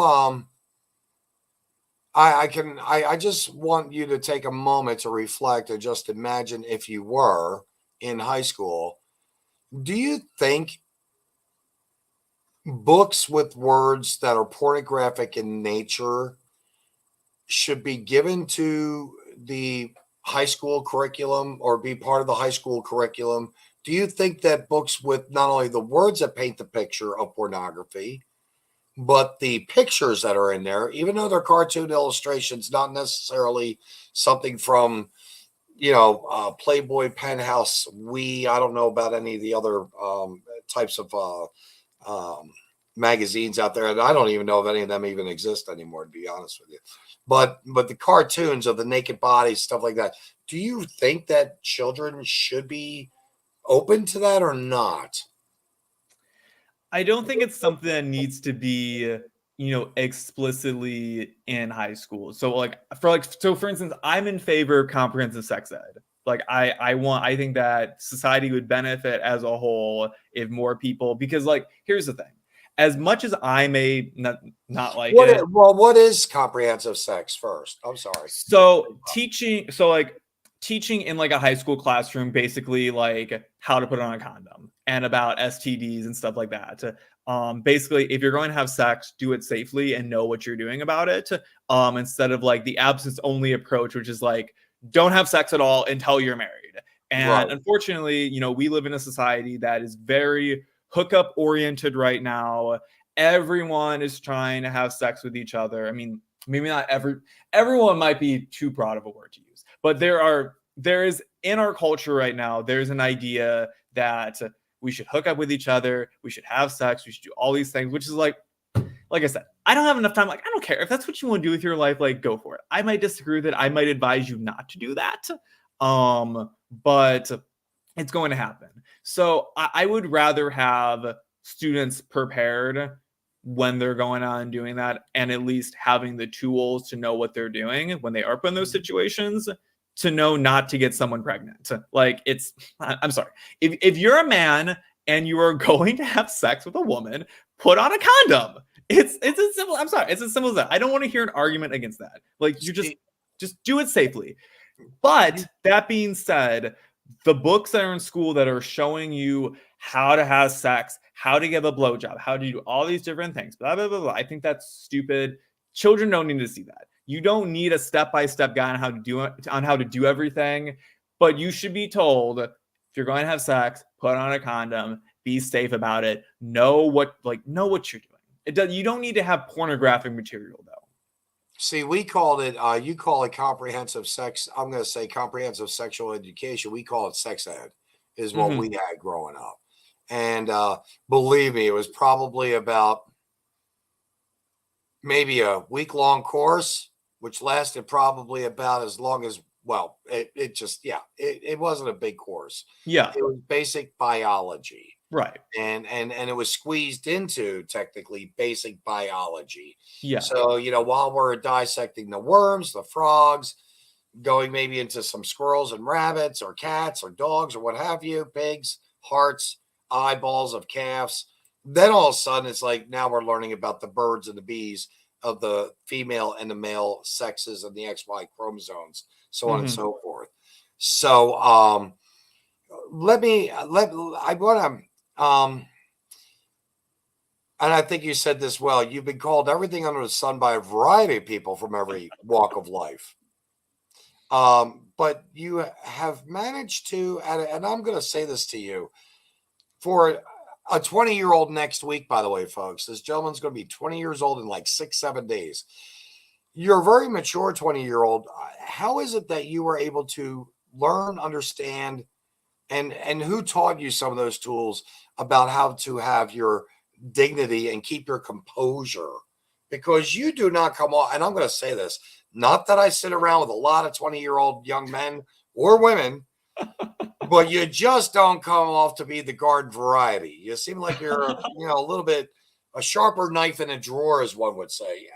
I just want you to take a moment to reflect and just imagine if you were in high school. Do you think books with words that are pornographic in nature should be given to the high school curriculum or be part of the high school curriculum? Do you think that books with not only the words that paint the picture of pornography, but the pictures that are in there, even though they're cartoon illustrations, not necessarily something from, Playboy, Penthouse, I don't know about any of the other types of um, magazines out there, and I don't even know if any of them even exist anymore, to be honest with you. But the cartoons of the naked bodies, stuff like that. Do you think that children should be open to that or not? I don't think it's something that needs to be, explicitly in high school. So for instance, I'm in favor of comprehensive sex ed. Like I think that society would benefit as a whole if more people, because like here's the thing. As much as I may not like it, What is comprehensive sex first? I'm sorry. teaching in like a high school classroom, basically like how to put on a condom and about STDs and stuff like that. Basically, if you're going to have sex, do it safely and know what you're doing about it. Instead of like the absence only approach, which is like, don't have sex at all until you're married. Right. And unfortunately, we live in a society that is very hookup oriented right now. Everyone is trying to have sex with each other. I mean, maybe not everyone might be too broad of a word to use, but there is in our culture right now, there's an idea that we should hook up with each other, we should have sex, we should do all these things, which is like I said, I don't have enough time. Like, I don't care if that's what you want to do with your life, like go for it. I might disagree with it. I might advise you not to do that. But it's going to happen. So I would rather have students prepared when they're going on and doing that, and at least having the tools to know what they're doing when they are put in those situations, to know not to get someone pregnant. Like I'm sorry. If you're a man and you are going to have sex with a woman, put on a condom. It's as simple. I'm sorry. It's as simple as that. I don't want to hear an argument against that. Like you just do it safely. But that being said, the books that are in school that are showing you how to have sex, how to give a blowjob, how to do all these different things, blah, blah, blah, blah. I think that's stupid. Children don't need to see that. You don't need a step-by-step guide on how to do everything, but you should be told if you're going to have sex, put on a condom, be safe about it, know what you're doing. You don't need to have pornographic material though. See, we called it, you call it comprehensive sex. I'm going to say comprehensive sexual education. We call it sex ed, is what we had growing up. And believe me, it was probably about maybe a week-long course, which lasted probably about as long as, well, it wasn't a big course. Yeah. It was basic biology. Right. And it was squeezed into technically basic biology. Yeah. So, while we're dissecting the worms, the frogs, going maybe into some squirrels and rabbits or cats or dogs or what have you, pigs, hearts, eyeballs of calves, then all of a sudden it's like now we're learning about the birds and the bees of the female and the male sexes and the XY chromosomes, so on and so forth. So I want to and I think you said this well. You've been called everything under the sun by a variety of people from every walk of life. But you have managed to, and I'm going to say this to you, for a 20-year-old next week, by the way, folks, this gentleman's going to be 20 years old in like 6-7 days. You're a very mature 20-year-old. How is it that you were able to learn, understand, And who taught you some of those tools about how to have your dignity and keep your composure? Because you do not come off, and I'm going to say this, not that I sit around with a lot of 20-year-old young men or women, but you just don't come off to be the garden variety. You seem like you're, a little bit a sharper knife in a drawer, as one would say.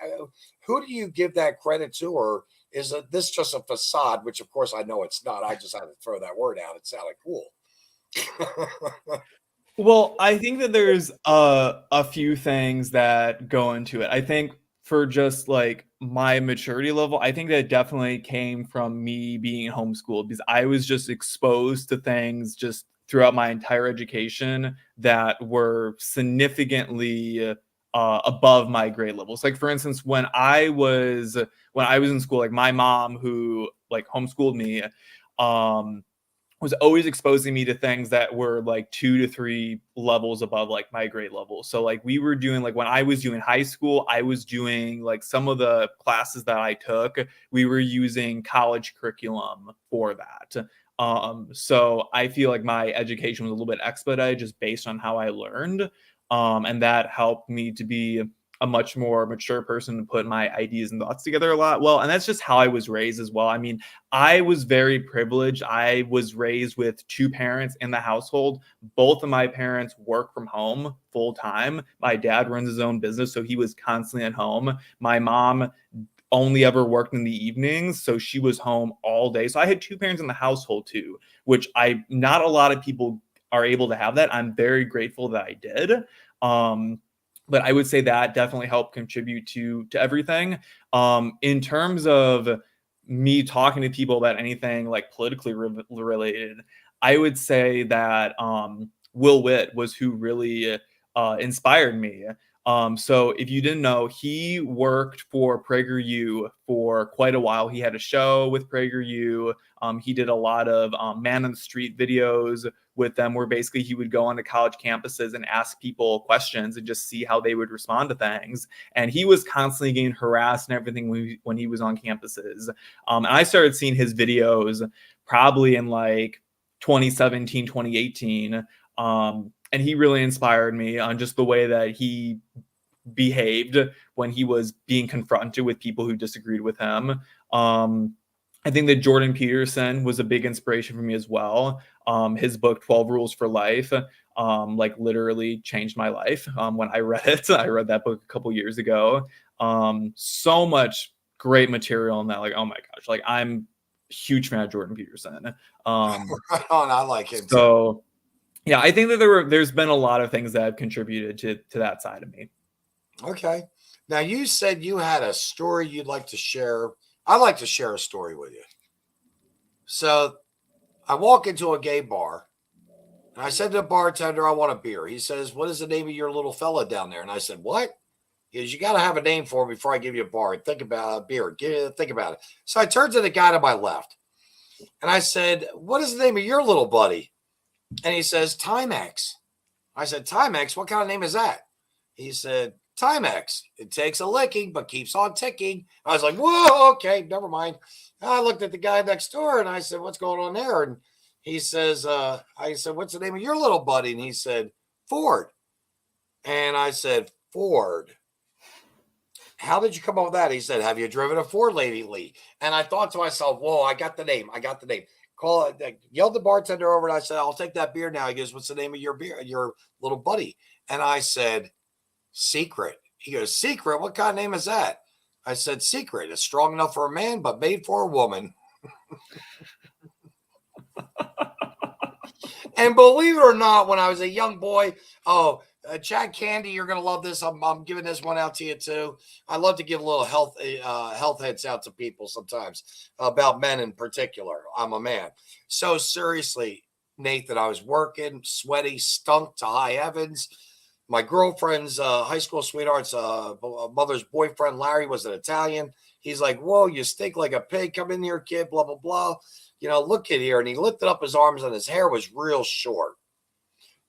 Who do you give that credit to, or is this just a facade? Which, of course, I know it's not. I just had to throw that word out. It sounded cool. Well, I think that there's a few things that go into it. I think for just like my maturity level, I think that definitely came from me being homeschooled, because I was just exposed to things just throughout my entire education that were significantly above my grade levels. Like, for instance, when I was in school, like my mom, who like homeschooled me, was always exposing me to things that were like 2 to 3 levels above like my grade level. So like we were doing, like when I was doing high school, I was doing like some of the classes that I took, we were using college curriculum for that. So I feel like my education was a little bit expedited just based on how I learned. And that helped me to be a much more mature person to put my ideas and thoughts together a lot. Well, and that's just how I was raised as well. I mean, I was very privileged. I was raised with 2 parents in the household. Both of my parents work from home full time. My dad runs his own business, so he was constantly at home. My mom only ever worked in the evenings, so she was home all day. So I had 2 parents in the household too, which not a lot of people are able to have that. I'm very grateful that I did. But I would say that definitely helped contribute to everything. In terms of me talking to people about anything like politically related, I would say that Will Witt was who really inspired me. So if you didn't know, he worked for PragerU for quite a while. He had a show with PragerU. He did a lot of man on the street videos with them, where basically he would go onto college campuses and ask people questions and just see how they would respond to things. And he was constantly getting harassed and everything when he was on campuses. And I started seeing his videos probably in like 2017, 2018. And he really inspired me on just the way that he behaved when he was being confronted with people who disagreed with him. I think that Jordan Peterson was a big inspiration for me as well. His book, 12 Rules for Life, like literally changed my life when I read it. I read that book a couple years ago. So much great material in that. Like, oh my gosh, like I'm a huge fan of Jordan Peterson. Right on, I like him too. Yeah, I think that there's been a lot of things that have contributed to that side of me. Okay. Now, you said you had a story you'd like to share. I'd like to share a story with you. So I walk into a gay bar, and I said to the bartender, I want a beer. He says, what is the name of your little fella down there? And I said, what? He goes, you got to have a name for him before I give you a bar. Think about a beer. Think about it. So I turned to the guy to my left, and I said, what is the name of your little buddy? And he says, Timex. I said, Timex? What kind of name is that? He said, Timex. It takes a licking, but keeps on ticking. I was like, whoa, okay, never mind. I looked at the guy next door, and I said, what's going on there? And he says, I said, what's the name of your little buddy? And he said, Ford. And I said, Ford. How did you come up with that? He said, have you driven a Ford lately? And I thought to myself, whoa, I got the name. Call it, yelled the bartender over, and I said, I'll take that beer now. He goes, what's the name of your beer, your little buddy? And I said, Secret. He goes, Secret? What kind of name is that? I said, Secret. It's strong enough for a man, but made for a woman. And believe it or not, when I was a young boy, Chad Candy, you're going to love this. I'm giving this one out to you too. I love to give a little health hits out to people sometimes about men in particular. I'm a man. So seriously, Nathan, I was working, sweaty, stunk to high heavens. My girlfriend's high school sweetheart's mother's boyfriend, Larry, was an Italian. He's like, whoa, you stink like a pig. Come in here, kid, blah, blah, blah. Look at here. And he lifted up his arms, and his hair was real short.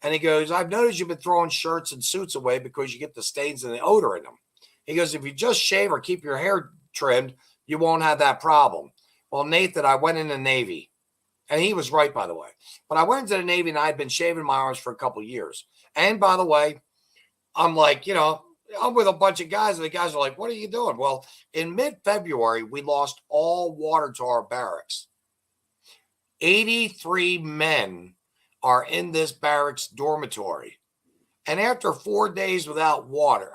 And he goes, I've noticed you've been throwing shirts and suits away because you get the stains and the odor in them. He goes, if you just shave or keep your hair trimmed, you won't have that problem. Well, Nathan, I went in the Navy. And he was right, by the way. But I went into the Navy and I had been shaving my arms for a couple of years. And by the way, I'm like, I'm with a bunch of guys, and the guys are like, what are you doing? Well, in mid-February, we lost all water to our barracks. 83 men are in this barracks dormitory. And after 4 days without water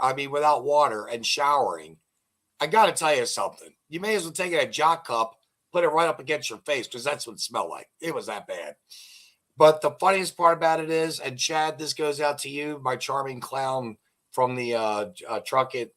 and showering, I got to tell you something. You may as well take a jock cup, put it right up against your face, because that's what it smelled like. It was that bad. But the funniest part about it is, and Chad, this goes out to you, my charming clown from the truck it.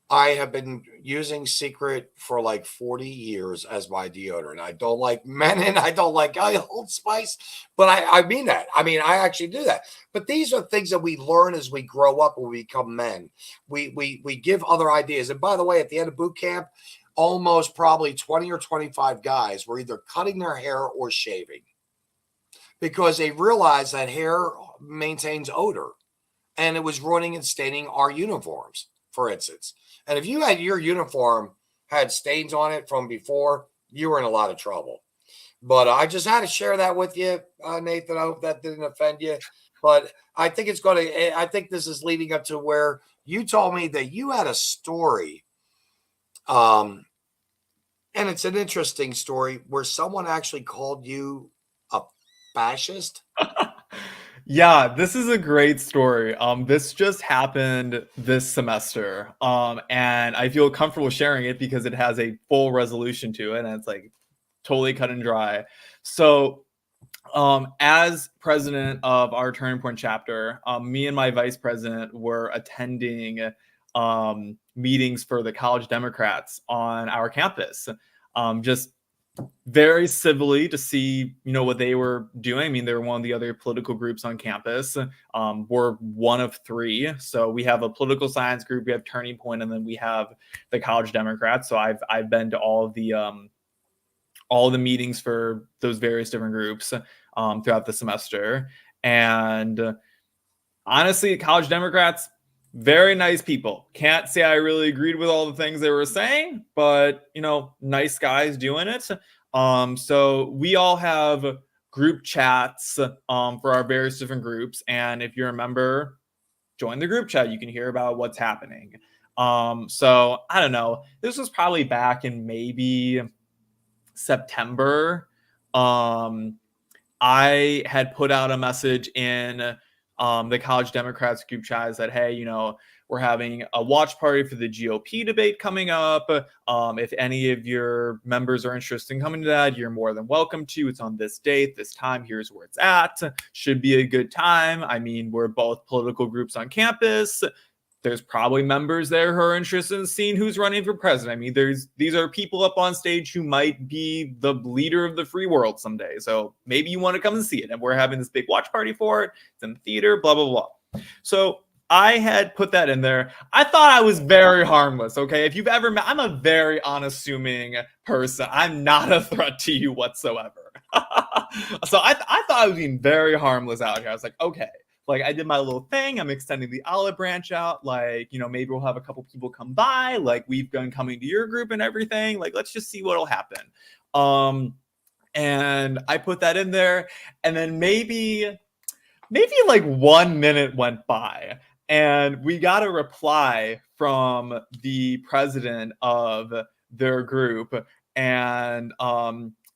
I have been using Secret for like 40 years as my deodorant. I don't like Menon. I don't like Old Spice, but I mean that. I mean, I actually do that. But these are things that we learn as we grow up and we become men. We give other ideas. And by the way, at the end of boot camp, almost probably 20 or 25 guys were either cutting their hair or shaving because they realized that hair maintains odor. And it was ruining and staining our uniforms, for instance. And if you had your uniform had stains on it from before, you were in a lot of trouble. But I just had to share that with you, Nathan. I hope that didn't offend you. But I think I think this is leading up to where you told me that you had a story. And it's an interesting story where someone actually called you a fascist. Yeah, this is a great story. This just happened this semester. And I feel comfortable sharing it because it has a full resolution to it and it's like totally cut and dry. So, as president of our Turning Point chapter, me and my vice president were attending meetings for the college Democrats on our campus. Just very civilly to see, what they were doing. I mean, they were one of the other political groups on campus. We're one of three. So we have a political science group, we have Turning Point, and then we have the college Democrats. So I've been to all the meetings for those various different groups throughout the semester. And honestly, college Democrats, very nice people. Can't say I really agreed with all the things they were saying, but nice guys doing it. So we all have group chats for our various different groups, and if you're a member, join the group chat. You can hear about what's happening. So I don't know. This was probably back in maybe September. I had put out a message in the college Democrats group chat that, hey, we're having a watch party for the GOP debate coming up. If any of your members are interested in coming to that, you're more than welcome to. It's on this date, this time. Here's where it's at. Should be a good time. I mean, we're both political groups on campus. There's probably members there who are interested in seeing who's running for president. I mean, these are people up on stage who might be the leader of the free world someday. So maybe you want to come and see it. And we're having this big watch party for it. It's in the theater, blah, blah, blah. So I had put that in there. I thought I was very harmless, okay? If you've ever met, I'm a very unassuming person. I'm not a threat to you whatsoever. So I thought I was being very harmless out here. I was like, okay. Like, I did my little thing. I'm extending the olive branch out. Like, maybe we'll have a couple people come by. Like, we've been coming to your group and everything. Like, let's just see what'll happen. And I put that in there. And then maybe like 1 minute went by. And we got a reply from the president of their group. And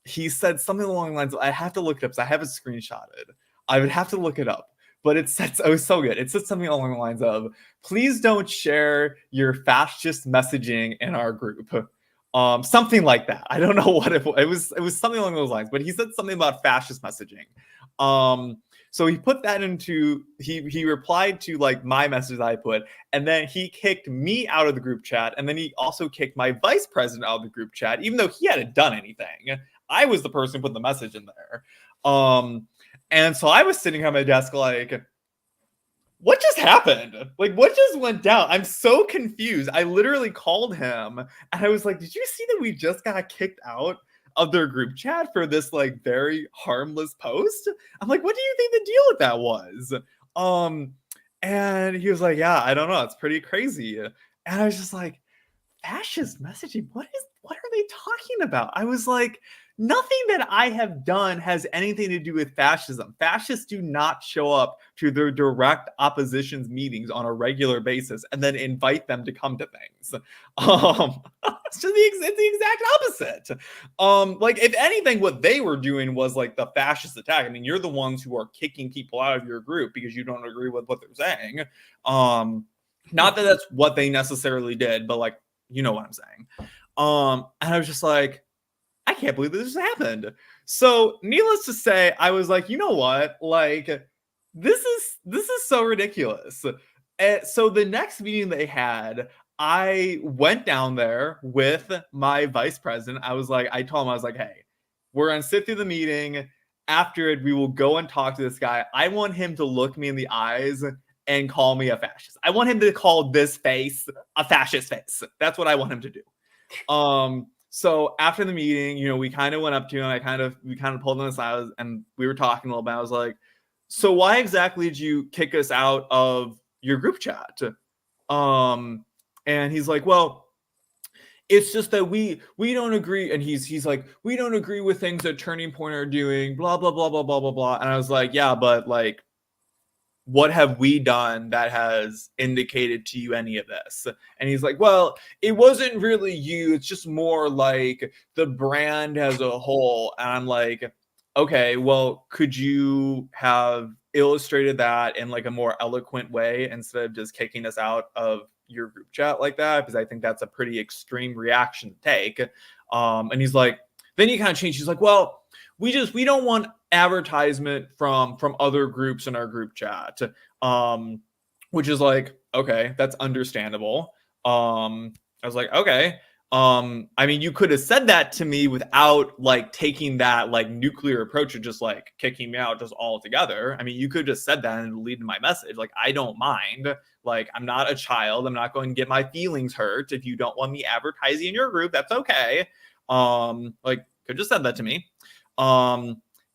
he said something along the lines of, I have to look it up because I have it screenshotted. I would have to look it up. But it was so good. It said something along the lines of, please don't share your fascist messaging in our group. Something like that. I don't know what it was. It was something along those lines, but he said something about fascist messaging. So he put that into, he replied to like my message that I put, and then he kicked me out of the group chat. And then he also kicked my vice president out of the group chat, even though he hadn't done anything. I was the person who put the message in there. And so I was sitting at my desk like, what just happened? Like, what just went down? I'm so confused. I literally called him and I was like, did you see that we just got kicked out of their group chat for this like very harmless post? I'm like, what do you think the deal with that was? And he was like, yeah, I don't know. It's pretty crazy. And I was just like, fascist messaging? What are they talking about? I was like, nothing that I have done has anything to do with fascism. Fascists do not show up to their direct opposition's meetings on a regular basis and then invite them to come to things. It's the exact opposite. Like, if anything, what they were doing was like the fascist attack. I mean, you're the ones who are kicking people out of your group because you don't agree with what they're saying. Not that that's what they necessarily did, but like, you know what I'm saying. And I was just like, I can't believe this happened. So needless to say, I was like, you know what? Like, this is so ridiculous. And so the next meeting they had, I went down there with my vice president. I told him, I was like, hey, we're going to sit through the meeting. After it, we will go and talk to this guy. I want him to look me in the eyes and call me a fascist. I want him to call this face a fascist face. That's what I want him to do. So after the meeting, you know, we kind of went up to him. We kind of pulled him aside and we were talking a little bit. I was like, so why exactly did you kick us out of your group chat? And he's like, well, it's just that we don't agree. And he's like, we don't agree with things that Turning Point are doing, blah, blah, blah, blah, blah, blah, blah. And I was like, yeah, but like, what have we done that has indicated to you any of this? And he's like, well, it wasn't really you. It's just more like the brand as a whole. And I'm like, okay, well, could you have illustrated that in like a more eloquent way instead of just kicking us out of your group chat like that? Because I think that's a pretty extreme reaction to take. And he's like, then he kind of changed. He's like, well, we don't want advertisement from other groups in our group chat, which is like, okay, that's understandable. I was like, okay. I mean, you could have said that to me without like taking that like nuclear approach of just like kicking me out just altogether. I mean, you could have just said that and lead my message. Like, I don't mind. Like, I'm not a child. I'm not going to get my feelings hurt. If you don't want me advertising in your group, that's okay. Like, could just said that to me.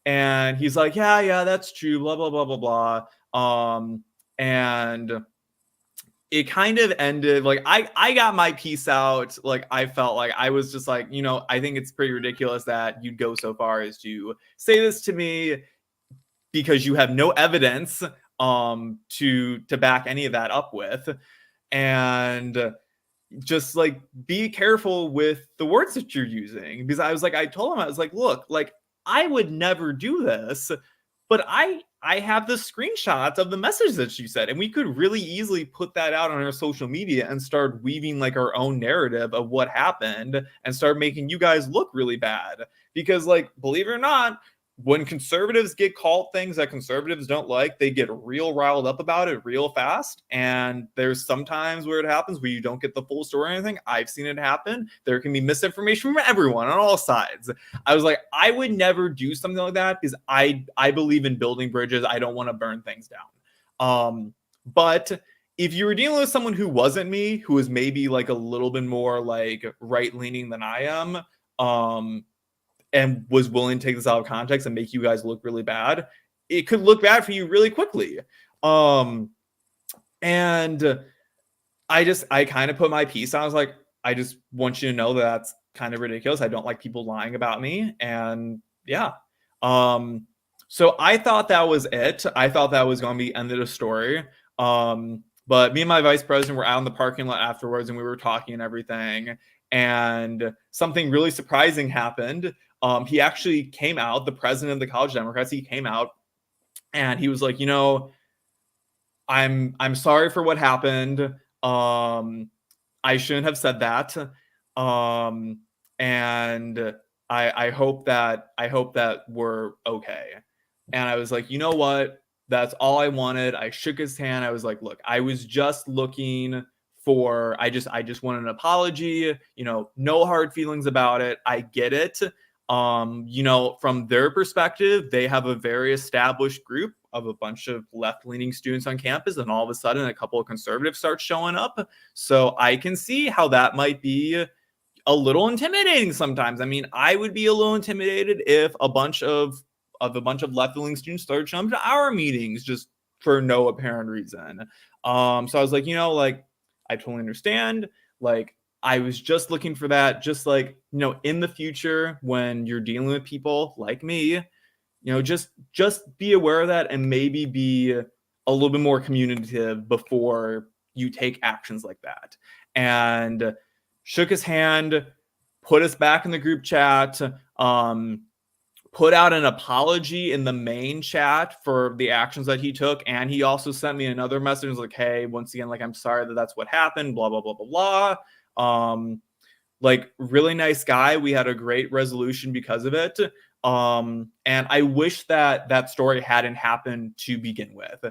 And he's like, yeah, that's true, blah, blah, blah, blah, blah. And it kind of ended, like, I got my piece out. Like, I felt like I was just like, you know, I think it's pretty ridiculous that you'd go so far as to say this to me because you have no evidence to back any of that up with. And just like, be careful with the words that you're using. Because I told him, I was like, look, like, I would never do this, but I have the screenshots of the message that you said, and we could really easily put that out on our social media and start weaving like our own narrative of what happened and start making you guys look really bad. Because, like, believe it or not, when conservatives get called things that conservatives don't like, they get real riled up about it real fast. And there's sometimes where it happens where you don't get the full story or anything. I've seen it happen. There can be misinformation from everyone on all sides. I was like, I would never do something like that because I believe in building bridges. I don't want to burn things down. But if you were dealing with someone who wasn't me, who was maybe like a little bit more like right-leaning than I am, and was willing to take this out of context and make you guys look really bad, it could look bad for you really quickly. And I kind of put my piece on. I was like, I just want you to know that that's kind of ridiculous. I don't like people lying about me. And yeah. So I thought that was it. I thought that was going to be the end of the story. But me and my vice president were out in the parking lot afterwards and we were talking and everything. And something really surprising happened. He actually came out, the president of the College Democrats, he came out and he was like, you know, I'm sorry for what happened. I shouldn't have said that. And I hope that we're okay. And I was like, you know what? That's all I wanted. I shook his hand. I was like, look, I was just looking for, I just wanted an apology, you know, no hard feelings about it. I get it. You know, from their perspective, they have a very established group of a bunch of left-leaning students on campus, and all of a sudden a couple of conservatives start showing up. So I can see how that might be a little intimidating sometimes. I mean, I would be a little intimidated if a bunch of left-leaning students started showing up to our meetings just for no apparent reason. So I was like, you know, like, I totally understand. Like, I was just looking for that, just like, in the future when you're dealing with people like me, just be aware of that and maybe be a little bit more communicative before you take actions like that. And shook his hand, put us back in the group chat, put out an apology in the main chat for the actions that he took. And he also sent me another message like, hey, once again, like, I'm sorry that that's what happened, blah, blah, blah, blah, blah. Like, really nice guy. We had a great resolution because of it. And I wish that story hadn't happened to begin with.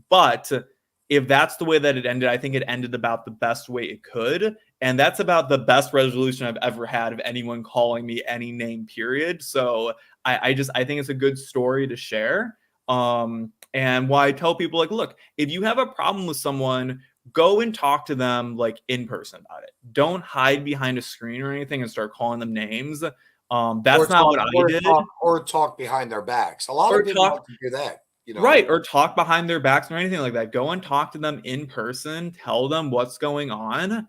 But if that's the way that it ended, I think it ended about the best way it could. And that's about the best resolution I've ever had of anyone calling me any name, period. So I think it's a good story to share. And why I tell people, like, look, if you have a problem with someone, go and talk to them like in person about it. Don't hide behind a screen or anything and start calling them names. That's not what I did. Or talk behind their backs. A lot of people like to do that. Right, or talk behind their backs or anything like that. Go and talk to them in person. Tell them what's going on.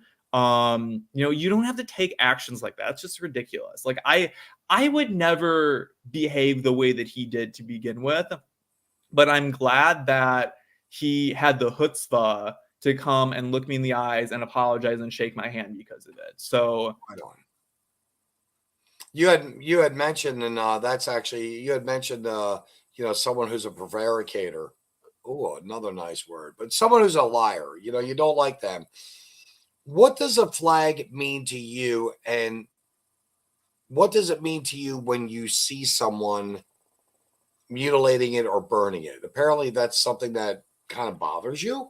You don't have to take actions like that. It's just ridiculous. Like, I would never behave the way that he did to begin with, but I'm glad that he had the chutzpah to come and look me in the eyes and apologize and shake my hand because of it. So you had mentioned, and that's actually, you had mentioned someone who's a prevaricator. Oh, another nice word. But someone who's a liar. You don't like them. What does a flag mean to you, and what does it mean to you when you see someone mutilating it or burning it? Apparently that's something that kind of bothers you.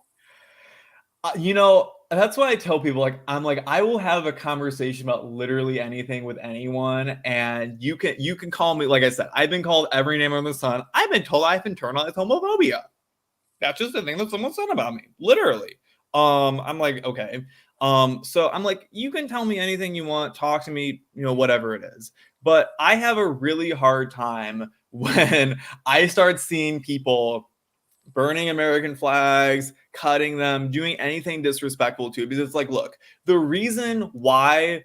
That's why I tell people, like, I will have a conversation about literally anything with anyone, and you can call me, like I said, I've been called every name under the sun. I've been told I've internalized homophobia. That's just a thing that someone said about me, literally. I'm like, okay. So I'm like, you can tell me anything you want, talk to me, whatever it is. But I have a really hard time when I start seeing people burning American flags, cutting them, doing anything disrespectful to it. Because it's like, look, the reason why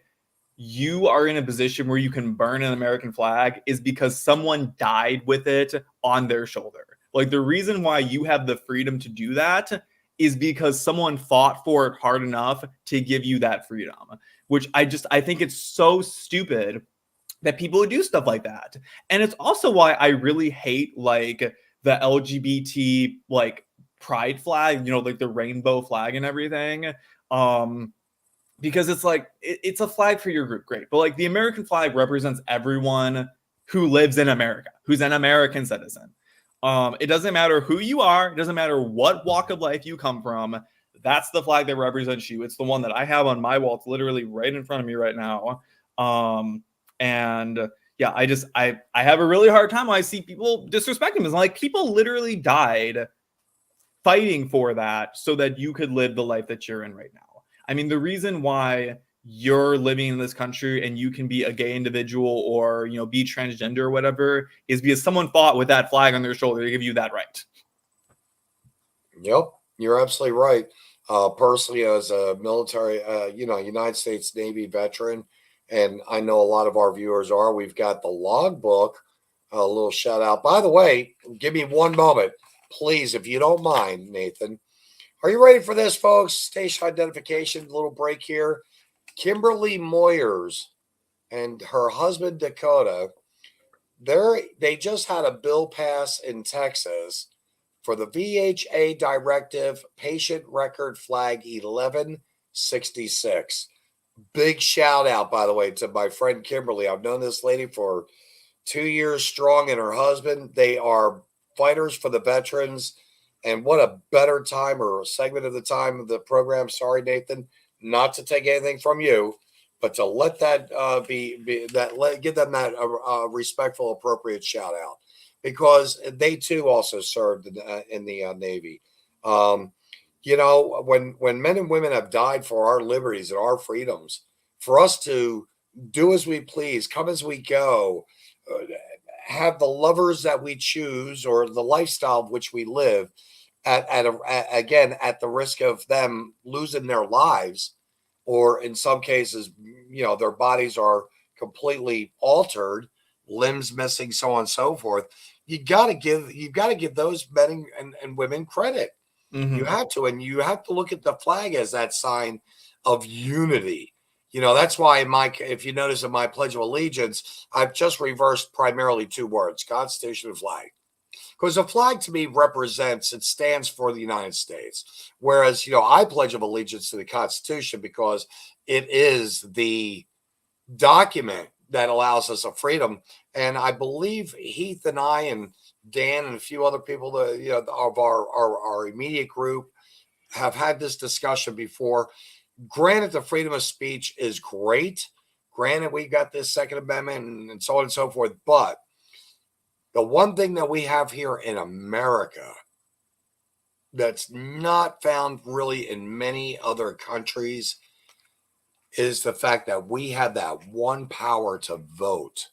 you are in a position where you can burn an American flag is because someone died with it on their shoulder. Like, the reason why you have the freedom to do that is because someone fought for it hard enough to give you that freedom, which I think it's so stupid that people would do stuff like that. And it's also why I really hate, like, the LGBT, like, pride flag, like the rainbow flag and everything. Because it's like, it's a flag for your group, great. But, like, the American flag represents everyone who lives in America, who's an American citizen. It doesn't matter who you are. It doesn't matter what walk of life you come from. That's the flag that represents you. It's the one that I have on my wall. It's literally right in front of me right now. And yeah, I have a really hard time when I see people disrespect them. It's like, people literally died fighting for that so that you could live the life that you're in right now. I mean, the reason why you're living in this country and you can be a gay individual or, be transgender or whatever is because someone fought with that flag on their shoulder to give you that right. Yep, you're absolutely right. Personally, as a military, United States Navy veteran, and I know a lot of our viewers are, we've got the logbook, a little shout out. By the way, give me one moment, please, if you don't mind, Nathan. Are you ready for this, folks? Station identification, little break here. Kimberly Moyers and her husband Dakota, they just had a bill pass in Texas for the VHA directive patient record flag 1166. Big shout out, by the way, to my friend Kimberly. I've known this lady for 2 years strong, and her husband. They are fighters for the veterans. And what a better time, or a segment of the time of the program. Sorry, Nathan, not to take anything from you, but to let that give them that respectful, appropriate shout out, because they too also served in the Navy. When men and women have died for our liberties and our freedoms, for us to do as we please, come as we go, have the lovers that we choose, or the lifestyle of which we live, at the risk of them losing their lives, or in some cases, their bodies are completely altered, limbs missing, so on and so forth. You've got to give those men and women credit. You have to, and you have to look at the flag as that sign of unity. That's why if you notice in my Pledge of Allegiance, I've just reversed primarily two words: Constitution and flag. Because the flag to me it stands for the United States. Whereas, I pledge of allegiance to the Constitution because it is the document that allows us a freedom. And I believe Heath and I and Dan and a few other people of our immediate group have had this discussion before. Granted, the freedom of speech is great. Granted, we got this Second Amendment and so on and so forth. But the one thing that we have here in America that's not found really in many other countries is the fact that we have that one power to vote.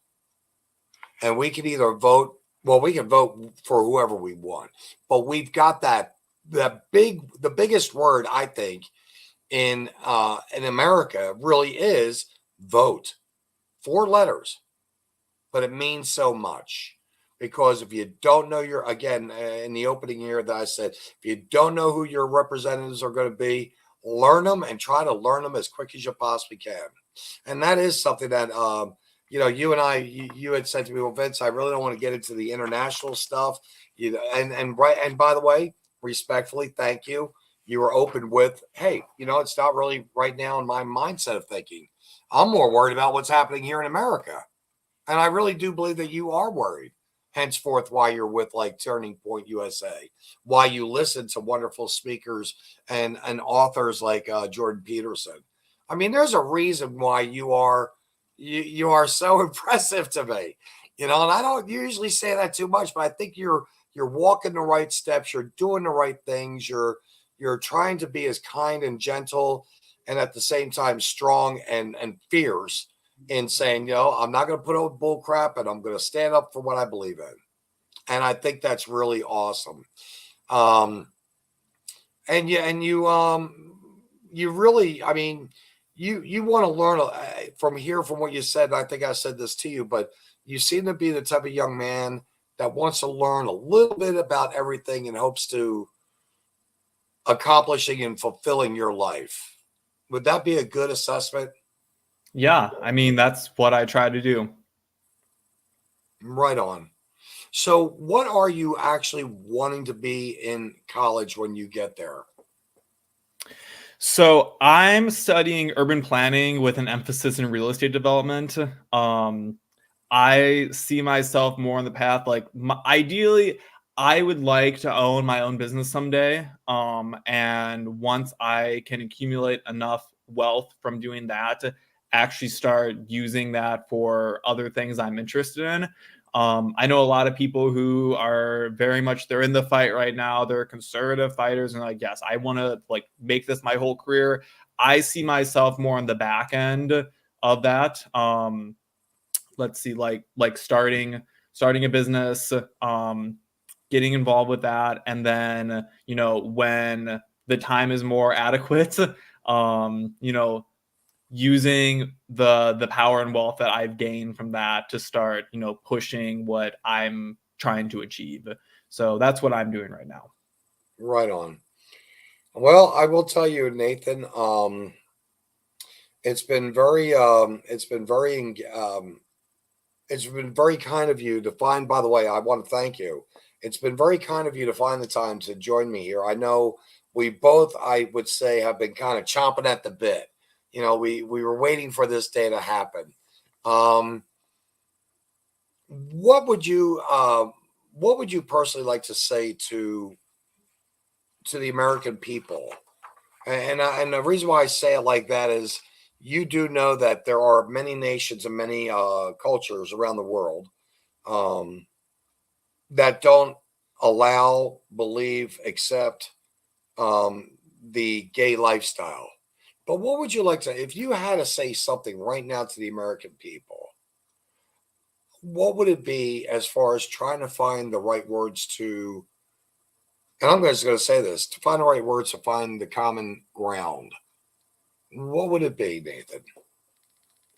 And we can either vote, we can vote for whoever we want, but we've got the biggest word, I think, in America really is vote. 4 letters, but it means so much. Because if you don't know in the opening here that I said, if you don't know who your representatives are going to be, learn them and try to learn them as quick as you possibly can. And that is something that, you and I, you had said to me, well, Vince, I really don't want to get into the international stuff. And by the way, respectfully, thank you. You were open with, hey, it's not really right now in my mindset of thinking. I'm more worried about what's happening here in America. And I really do believe that you are worried. Henceforth, why you're with like Turning Point U.S.A, why you listen to wonderful speakers and authors like Jordan Peterson. I mean, there's a reason why you are so impressive to me, and I don't usually say that too much, but I think you're walking the right steps, you're doing the right things, you're trying to be as kind and gentle, and at the same time strong and fierce. In saying, I'm not going to put up bull crap and I'm going to stand up for what I believe in. And I think that's really awesome. You really, I mean, you want to learn from what you said. I think I said this to you, but you seem to be the type of young man that wants to learn a little bit about everything in hopes to accomplishing and fulfilling your life. Would that be a good assessment? Yeah, I mean, that's what I try to do. Right on. So what are you actually wanting to be in college when you get there? So I'm studying urban planning with an emphasis in real estate development. I see myself more on the path, ideally, I would like to own my own business someday. And once I can accumulate enough wealth from doing that, actually start using that for other things I'm interested in. I know a lot of people who are very much, they're in the fight right now. They're conservative fighters and yes, I want to make this my whole career. I see myself more on the back end of that. Let's see, starting a business, getting involved with that. And then, when the time is more adequate, using the power and wealth that I've gained from that to start, pushing what I'm trying to achieve. So that's what I'm doing right now. Right on. Well, I will tell you, Nathan, it's been very kind of you to find, by the way, I want to thank you. It's been very kind of you to find the time to join me here. I know we both, I would say, have been kind of chomping at the bit. We were waiting for this day to happen. What would you personally like to say to the American people? And the reason why I say it like that is you do know that there are many nations and many cultures around the world that don't allow, believe, accept the gay lifestyle. But what would you like to, if you had to say something right now to the American people, what would it be as far as trying to find the right words to, and I'm just going to say this, to find the right words to find the common ground? what would it be, Nathan?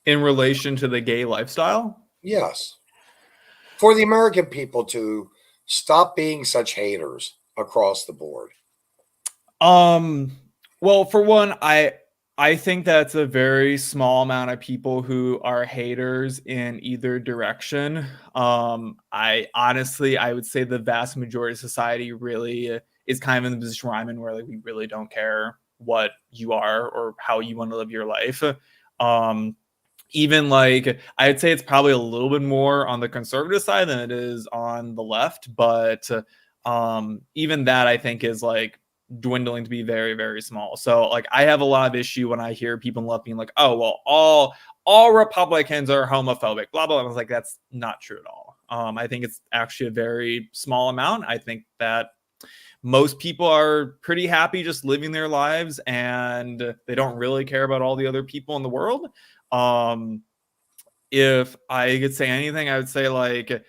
In relation to the gay lifestyle? Yes. For the American people to stop being such haters across the board. Well, for one, I think that's a very small amount of people who are haters in either direction. I honestly, I would say the vast majority of society really is kind of in the position where I'm in, where like we really don't care what you are or how you want to live your life. Even like I'd say it's probably a little bit more on the conservative side than it is on the left, but even that I think is like dwindling to be very, very small. So like I have a lot of issue when I hear people in left being like, oh well, all Republicans are homophobic, blah blah. I was like, that's not true at all. I think it's actually a very small amount. I think that most people are pretty happy just living their lives and they don't really care about all the other people in the world. If I could say anything, I would say like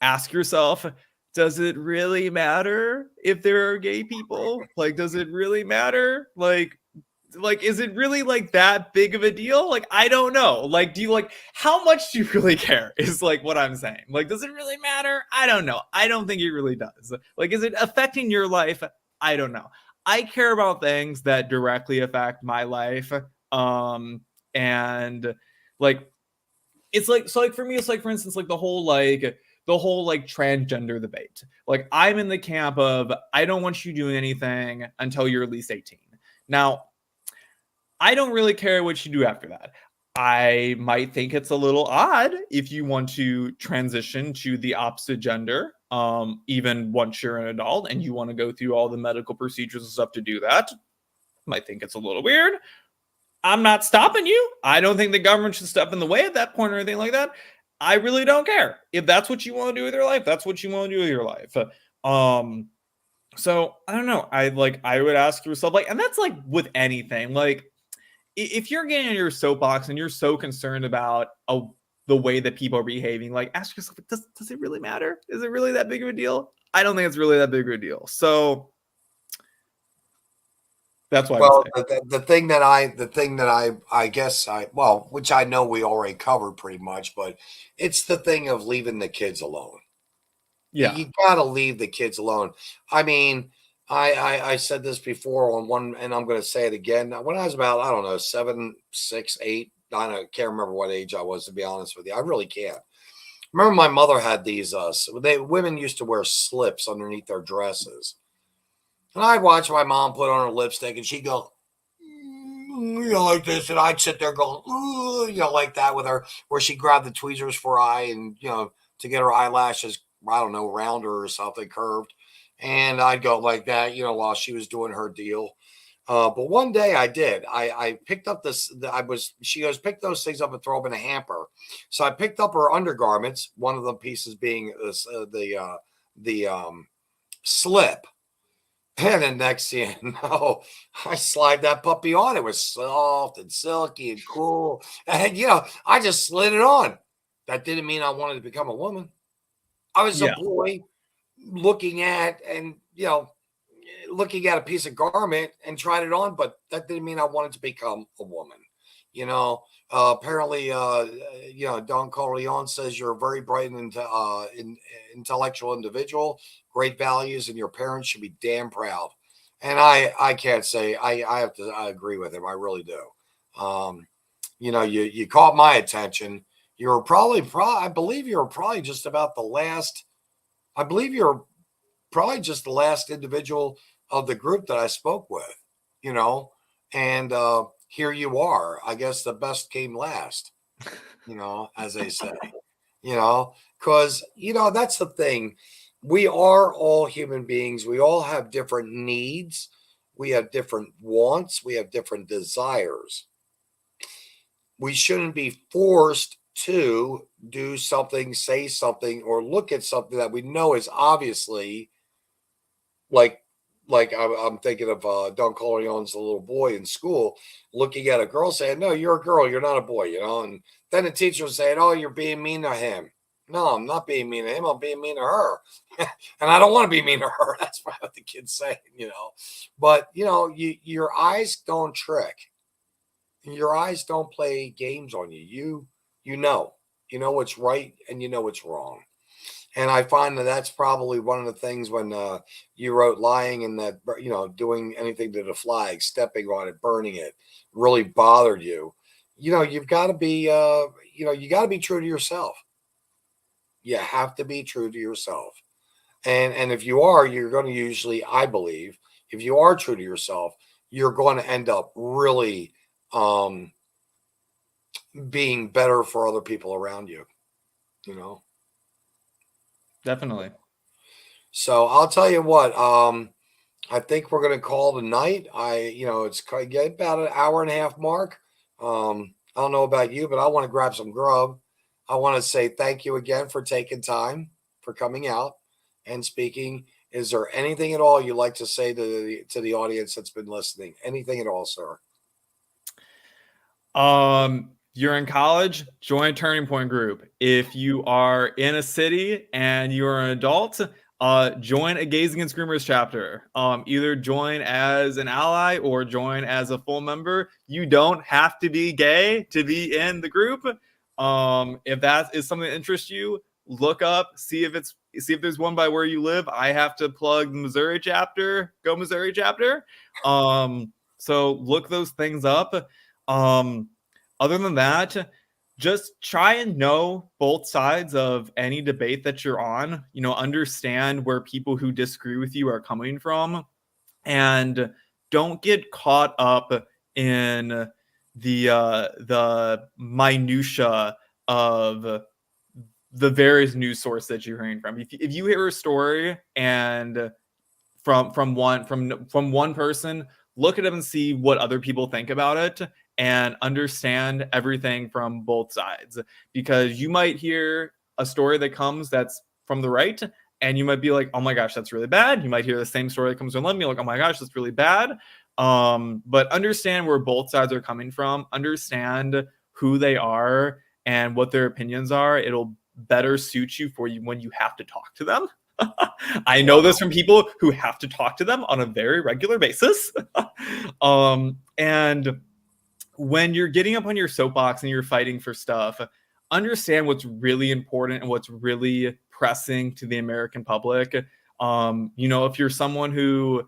ask yourself, does it really matter if there are gay people? Like, does it really matter? Like is it really like that big of a deal? Like, I don't know. Like, do you like how much do you really care? Is like what I'm saying. Like, does it really matter? I don't know. I don't think it really does. Like, is it affecting your life? I don't know. I care about things that directly affect my life. And like it's like so like for me, it's like for instance, like the whole like transgender debate. Like I'm in the camp of I don't want you doing anything until you're at least 18. Now, I don't really care what you do after that. I might think it's a little odd if you want to transition to the opposite gender, even once you're an adult and you want to go through all the medical procedures and stuff to do that. Might think it's a little weird. I'm not stopping you. I don't think the government should step in the way at that point or anything like that. I really don't care. If that's what you want to do with your life, that's what you want to do with your life. So I don't know. I would ask yourself, like, and that's like with anything, like if you're getting in your soapbox and you're so concerned about the way that people are behaving, like ask yourself, does it really matter? Is it really that big of a deal? I don't think it's really that big of a deal. So that's why I would say. The thing that I guess which I know we already covered pretty much, but it's the thing of leaving the kids alone. Yeah. You gotta leave the kids alone. I mean, I said this before on one, and I'm going to say it again. When I was about, I don't know, 7, 6, 8, can't remember what age I was, to be honest with you. I really can't. Remember, my mother had these. Women used to wear slips underneath their dresses, and I'd watch my mom put on her lipstick, and she'd go, like this, and I'd sit there going, like that with her, where she grabbed the tweezers for her eye, and to get her eyelashes, I don't know, rounder or something, curved. And I'd go like that, while she was doing her deal. But one day I did. I picked up this. She goes, pick those things up and throw them in a hamper. So I picked up her undergarments. One of the pieces being the slip. And then next thing you know, I slide that puppy on. It was soft and silky and cool. And I just slid it on. That didn't mean I wanted to become a woman. I was a boy looking at a piece of garment and tried it on, but that didn't mean I wanted to become a woman. Apparently, Don Corleone says you're a very bright and intellectual individual, great values, and your parents should be damn proud. And I can't say I agree with him. I really do. You caught my attention. You were I believe you were probably just about the last. I believe you're probably just the last individual of the group that I spoke with, and here you are. I guess the best came last, as they say, because, that's the thing. We are all human beings. We all have different needs. We have different wants. We have different desires. We shouldn't be forced to do something, say something, or look at something that we know is obviously like I'm thinking of Don Corleone's little boy in school looking at a girl saying, no, you're a girl, you're not a boy, and then the teacher was saying, oh, you're being mean to him. No, I'm not being mean to him. I'm being mean to her. And I don't want to be mean to her. That's what the kid's saying, But, your eyes don't trick. Your eyes don't play games on you. You know what's right and you know what's wrong. And I find that that's probably one of the things when you wrote lying and that, doing anything to the flag, stepping on it, burning it, really bothered you. You've got to be, you got to be true to yourself. You have to be true to yourself. And if you are, you're going to usually, I believe, if you are true to yourself, you're going to end up really being better for other people around you, Definitely. So I'll tell you what, I think we're going to call tonight. It's get about an hour and a half mark. I don't know about you, but I want to grab some grub. I want to say thank you again for taking time for coming out and speaking. Is there anything at all you'd like to say to the audience that's been listening? Anything at all, sir? You're in college, join a Turning Point group. If you are in a city and you're an adult, join a Gays Against Groomers chapter. Either join as an ally or join as a full member. You don't have to be gay to be in the group. If that is something that interests you, look up, see if there's one by where you live. I have to plug the Missouri chapter. Go Missouri chapter. So look those things up. Other than that, just try and know both sides of any debate that you're on. Understand where people who disagree with you are coming from, and don't get caught up in the minutia of the various news sources that you're hearing from. If you hear a story and from one person, look at it and see what other people think about it, and understand everything from both sides, because you might hear a story that comes that's from the right and you might be like, oh my gosh, that's really bad. You might hear the same story that comes from the left and be like, oh my gosh, that's really bad. But understand where both sides are coming from, understand who they are and what their opinions are. It'll better suit you when you have to talk to them. I know this from people who have to talk to them on a very regular basis. And when you're getting up on your soapbox and you're fighting for stuff, understand what's really important and what's really pressing to the American public. If you're someone who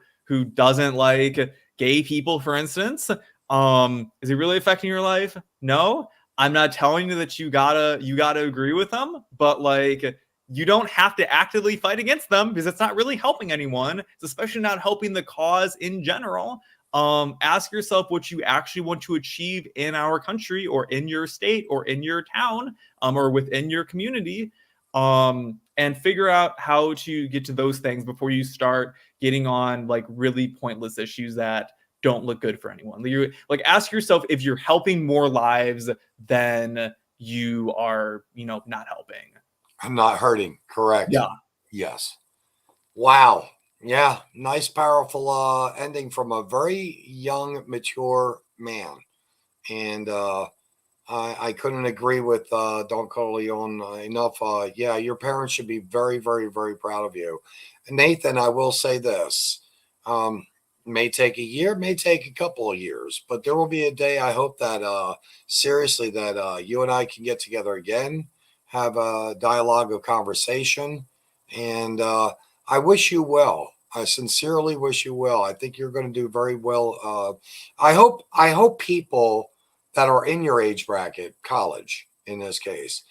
doesn't like gay people, for instance, is it really affecting your life? No, I'm not telling you that you gotta agree with them, but you don't have to actively fight against them, because it's not really helping anyone. It's especially not helping the cause in general. Ask yourself what you actually want to achieve in our country or in your state or in your town, or within your community, and figure out how to get to those things before you start getting on really pointless issues that don't look good for anyone. Ask yourself if you're helping more lives than you are, not helping. I'm not hurting. Correct. Yeah. Yes. Wow. Yeah. Nice, powerful ending from a very young, mature man. And I couldn't agree with Don Corleone enough. Yeah, your parents should be very, very, very proud of you. And Nathan, I will say this. May take a year, may take a couple of years, but there will be a day, I hope that seriously, that you and I can get together again, have a dialogue of conversation. And I wish you well. I sincerely wish you well. I think you're going to do very well. I hope people that are in your age bracket, college in this case,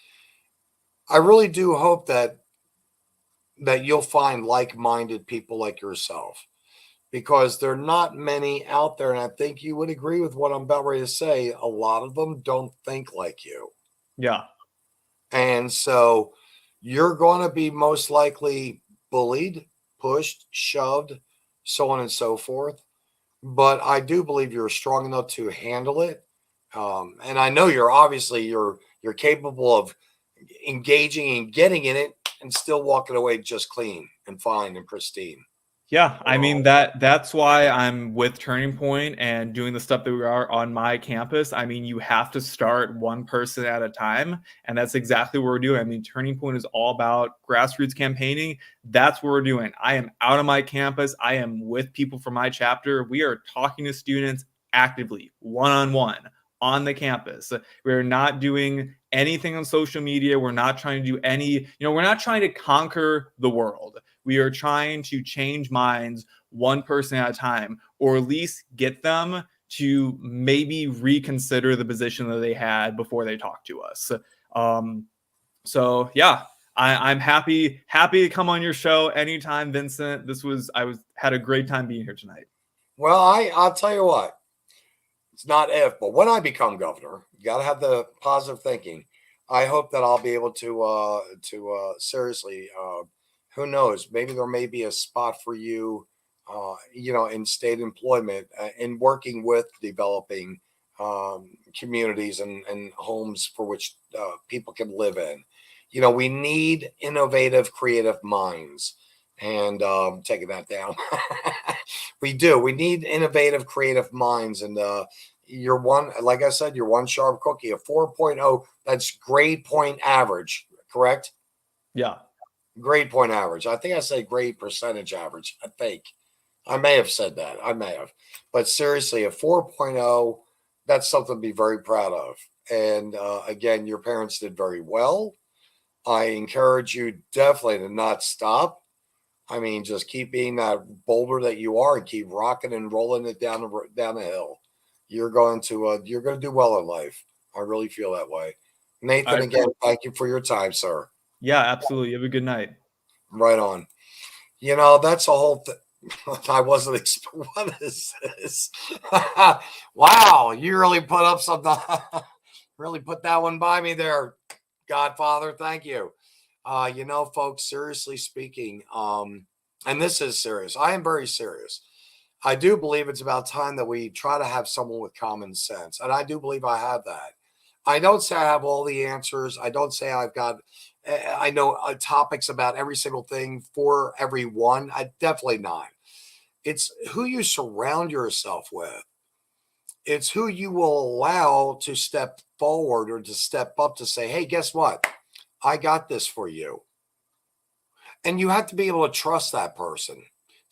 I really do hope that you'll find like-minded people like yourself, because there are not many out there. And I think you would agree with what I'm about ready to say. A lot of them don't think like you. Yeah. And so you're going to be most likely bullied, pushed, shoved, so on and so forth. But I do believe you're strong enough to handle it. And I know you're capable of engaging and getting in it and still walking away just clean and fine and pristine. Yeah, I mean that's why I'm with Turning Point and doing the stuff that we are on my campus. I mean, you have to start one person at a time, and that's exactly what we're doing. I mean, Turning Point is all about grassroots campaigning. That's what we're doing. I am out on my campus. I am with people from my chapter. We are talking to students actively, one-on-one, on the campus. We're not doing anything on social media. We're not trying to do any, we're not trying to conquer the world. We are trying to change minds one person at a time, or at least get them to maybe reconsider the position that they had before they talked to us. So yeah, I'm happy to come on your show anytime, Vinzent. Had a great time being here tonight. Well, I'll tell you what. It's not if, but when I become governor, you got to have the positive thinking. I hope that I'll be able to seriously. Who knows? Maybe there may be a spot for you, in state employment, in working with developing communities and homes for which people can live in. We need innovative, creative minds. And taking that down. We do. We need innovative, creative minds. And you're one, like I said, you're one sharp cookie, a 4.0. That's grade point average, correct? Yeah. Grade point average. I think I said grade percentage average. I think. I may have said that. I may have. But seriously, a 4.0, that's something to be very proud of. And again, your parents did very well. I encourage you definitely to not stop. I mean, just keep being that boulder that you are and keep rocking and rolling it down the hill. You're going to do well in life. I really feel that way. Nathan, again, thank you for your time, sir. Yeah, absolutely. You have a good night. Right on. That's a whole thing. I wasn't. What is this? Wow, you really put up something. Really put that one by me there, Godfather. Thank you. Folks, seriously speaking, and this is serious. I am very serious. I do believe it's about time that we try to have someone with common sense. And I do believe I have that. I don't say I have all the answers. I don't say I know topics about every single thing for everyone. I definitely not. It's who you surround yourself with. It's who you will allow to step forward or to step up to say, hey, guess what? I got this for you. And you have to be able to trust that person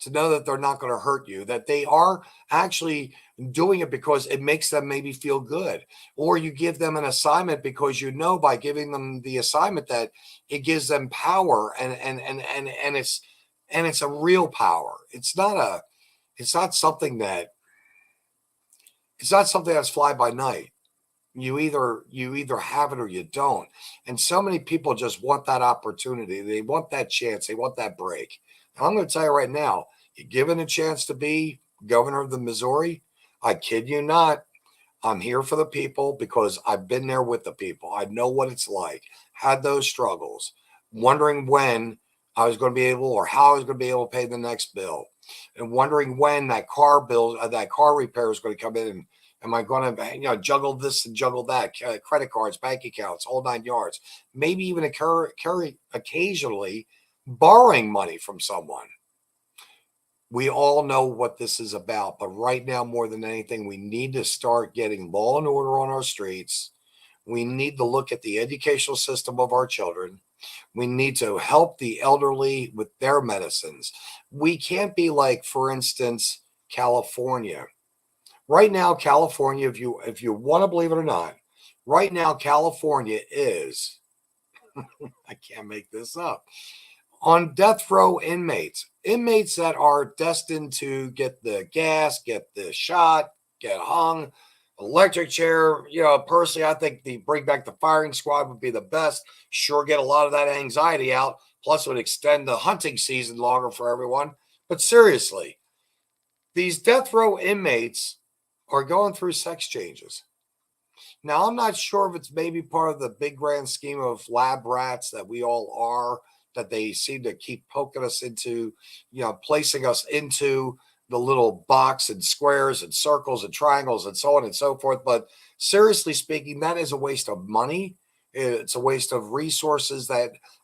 to know that they're not going to hurt you, that they are actually doing it because it makes them maybe feel good. Or you give them an assignment because by giving them the assignment that it gives them power and it's a real power. It's not something that's fly by night. You either have it or you don't. And so many people just want that opportunity. They want that chance. They want that break. And I'm going to tell you right now, you're given a chance to be governor of the Missouri. I kid you not. I'm here for the people because I've been there with the people. I know what it's like. Had those struggles, wondering when I was going to be able or how I was going to be able to pay the next bill, and wondering when that car repair is going to come in. And am I going to, juggle this and juggle that? Credit cards, bank accounts, all 9 yards. Maybe even occasionally borrowing money from someone. We all know what this is about, but right now, more than anything, we need to start getting law and order on our streets. We need to look at the educational system of our children. We need to help the elderly with their medicines. We can't be like, for instance, California. Right now, California, if you want to believe it or not, right now, California is, I can't make this up, on death row inmates that are destined to get the gas, get the shot, get hung, electric chair. Personally, I think the bring back the firing squad would be the best. Sure, get a lot of that anxiety out. Plus, it would extend the hunting season longer for everyone. But seriously, these death row inmates are going through sex changes. Now, I'm not sure if it's maybe part of the big grand scheme of lab rats that we all are, that they seem to keep poking us into, placing us into the little box and squares and circles and triangles and so on and so forth. But seriously speaking, that is a waste of money. It's a waste of resources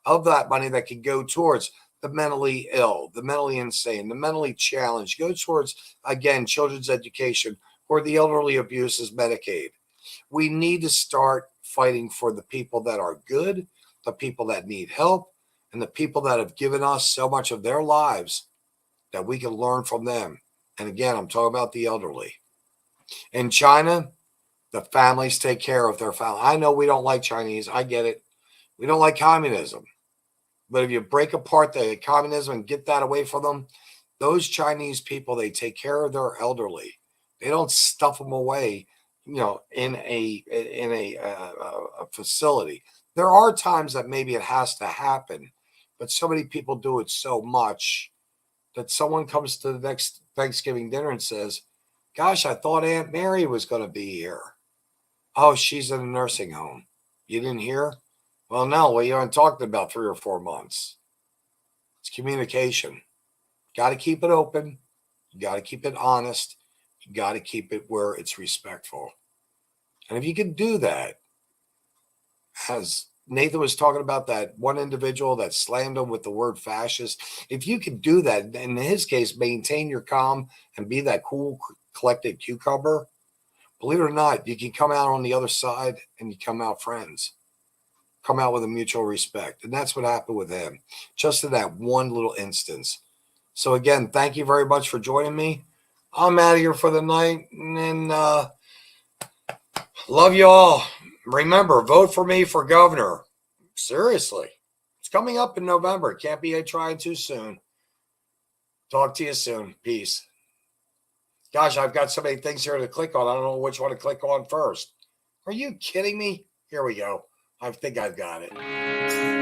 of that money that can go towards the mentally ill, the mentally insane, the mentally challenged, go towards, again, children's education or the elderly abuse is Medicaid. We need to start fighting for the people that are good, the people that need help, and the people that have given us so much of their lives that we can learn from them. And again, I'm talking about the elderly. In China, The families take care of their family. I know we don't like Chinese. I get it. We don't like communism. But if you break apart the communism and get that away from them, those Chinese people, they take care of their elderly. They don't stuff them away, in a facility. There are times that maybe it has to happen, but so many people do it so much that someone comes to the next Thanksgiving dinner and says, gosh, I thought Aunt Mary was going to be here. Oh, she's in a nursing home. You didn't hear? Well, no, you haven't talked about 3 or 4 months. It's communication. Got to keep it open. You got to keep it honest. You got to keep it where it's respectful. And if you can do that, as Nathan was talking about that one individual that slammed him with the word fascist, if you can do that, in his case, maintain your calm and be that cool, collected cucumber, believe it or not, you can come out on the other side and you come out friends. Come out with a mutual respect. And that's what happened with him, just in that one little instance. So again, thank you very much for joining me. I'm out of here for the night, and love you all. Remember, vote for me for governor. Seriously. It's coming up in November. Can't be trying too soon. Talk to you soon. Peace. Gosh, I've got so many things here to click on. I don't know which one to click on first. Are you kidding me? Here we go. I think I've got it.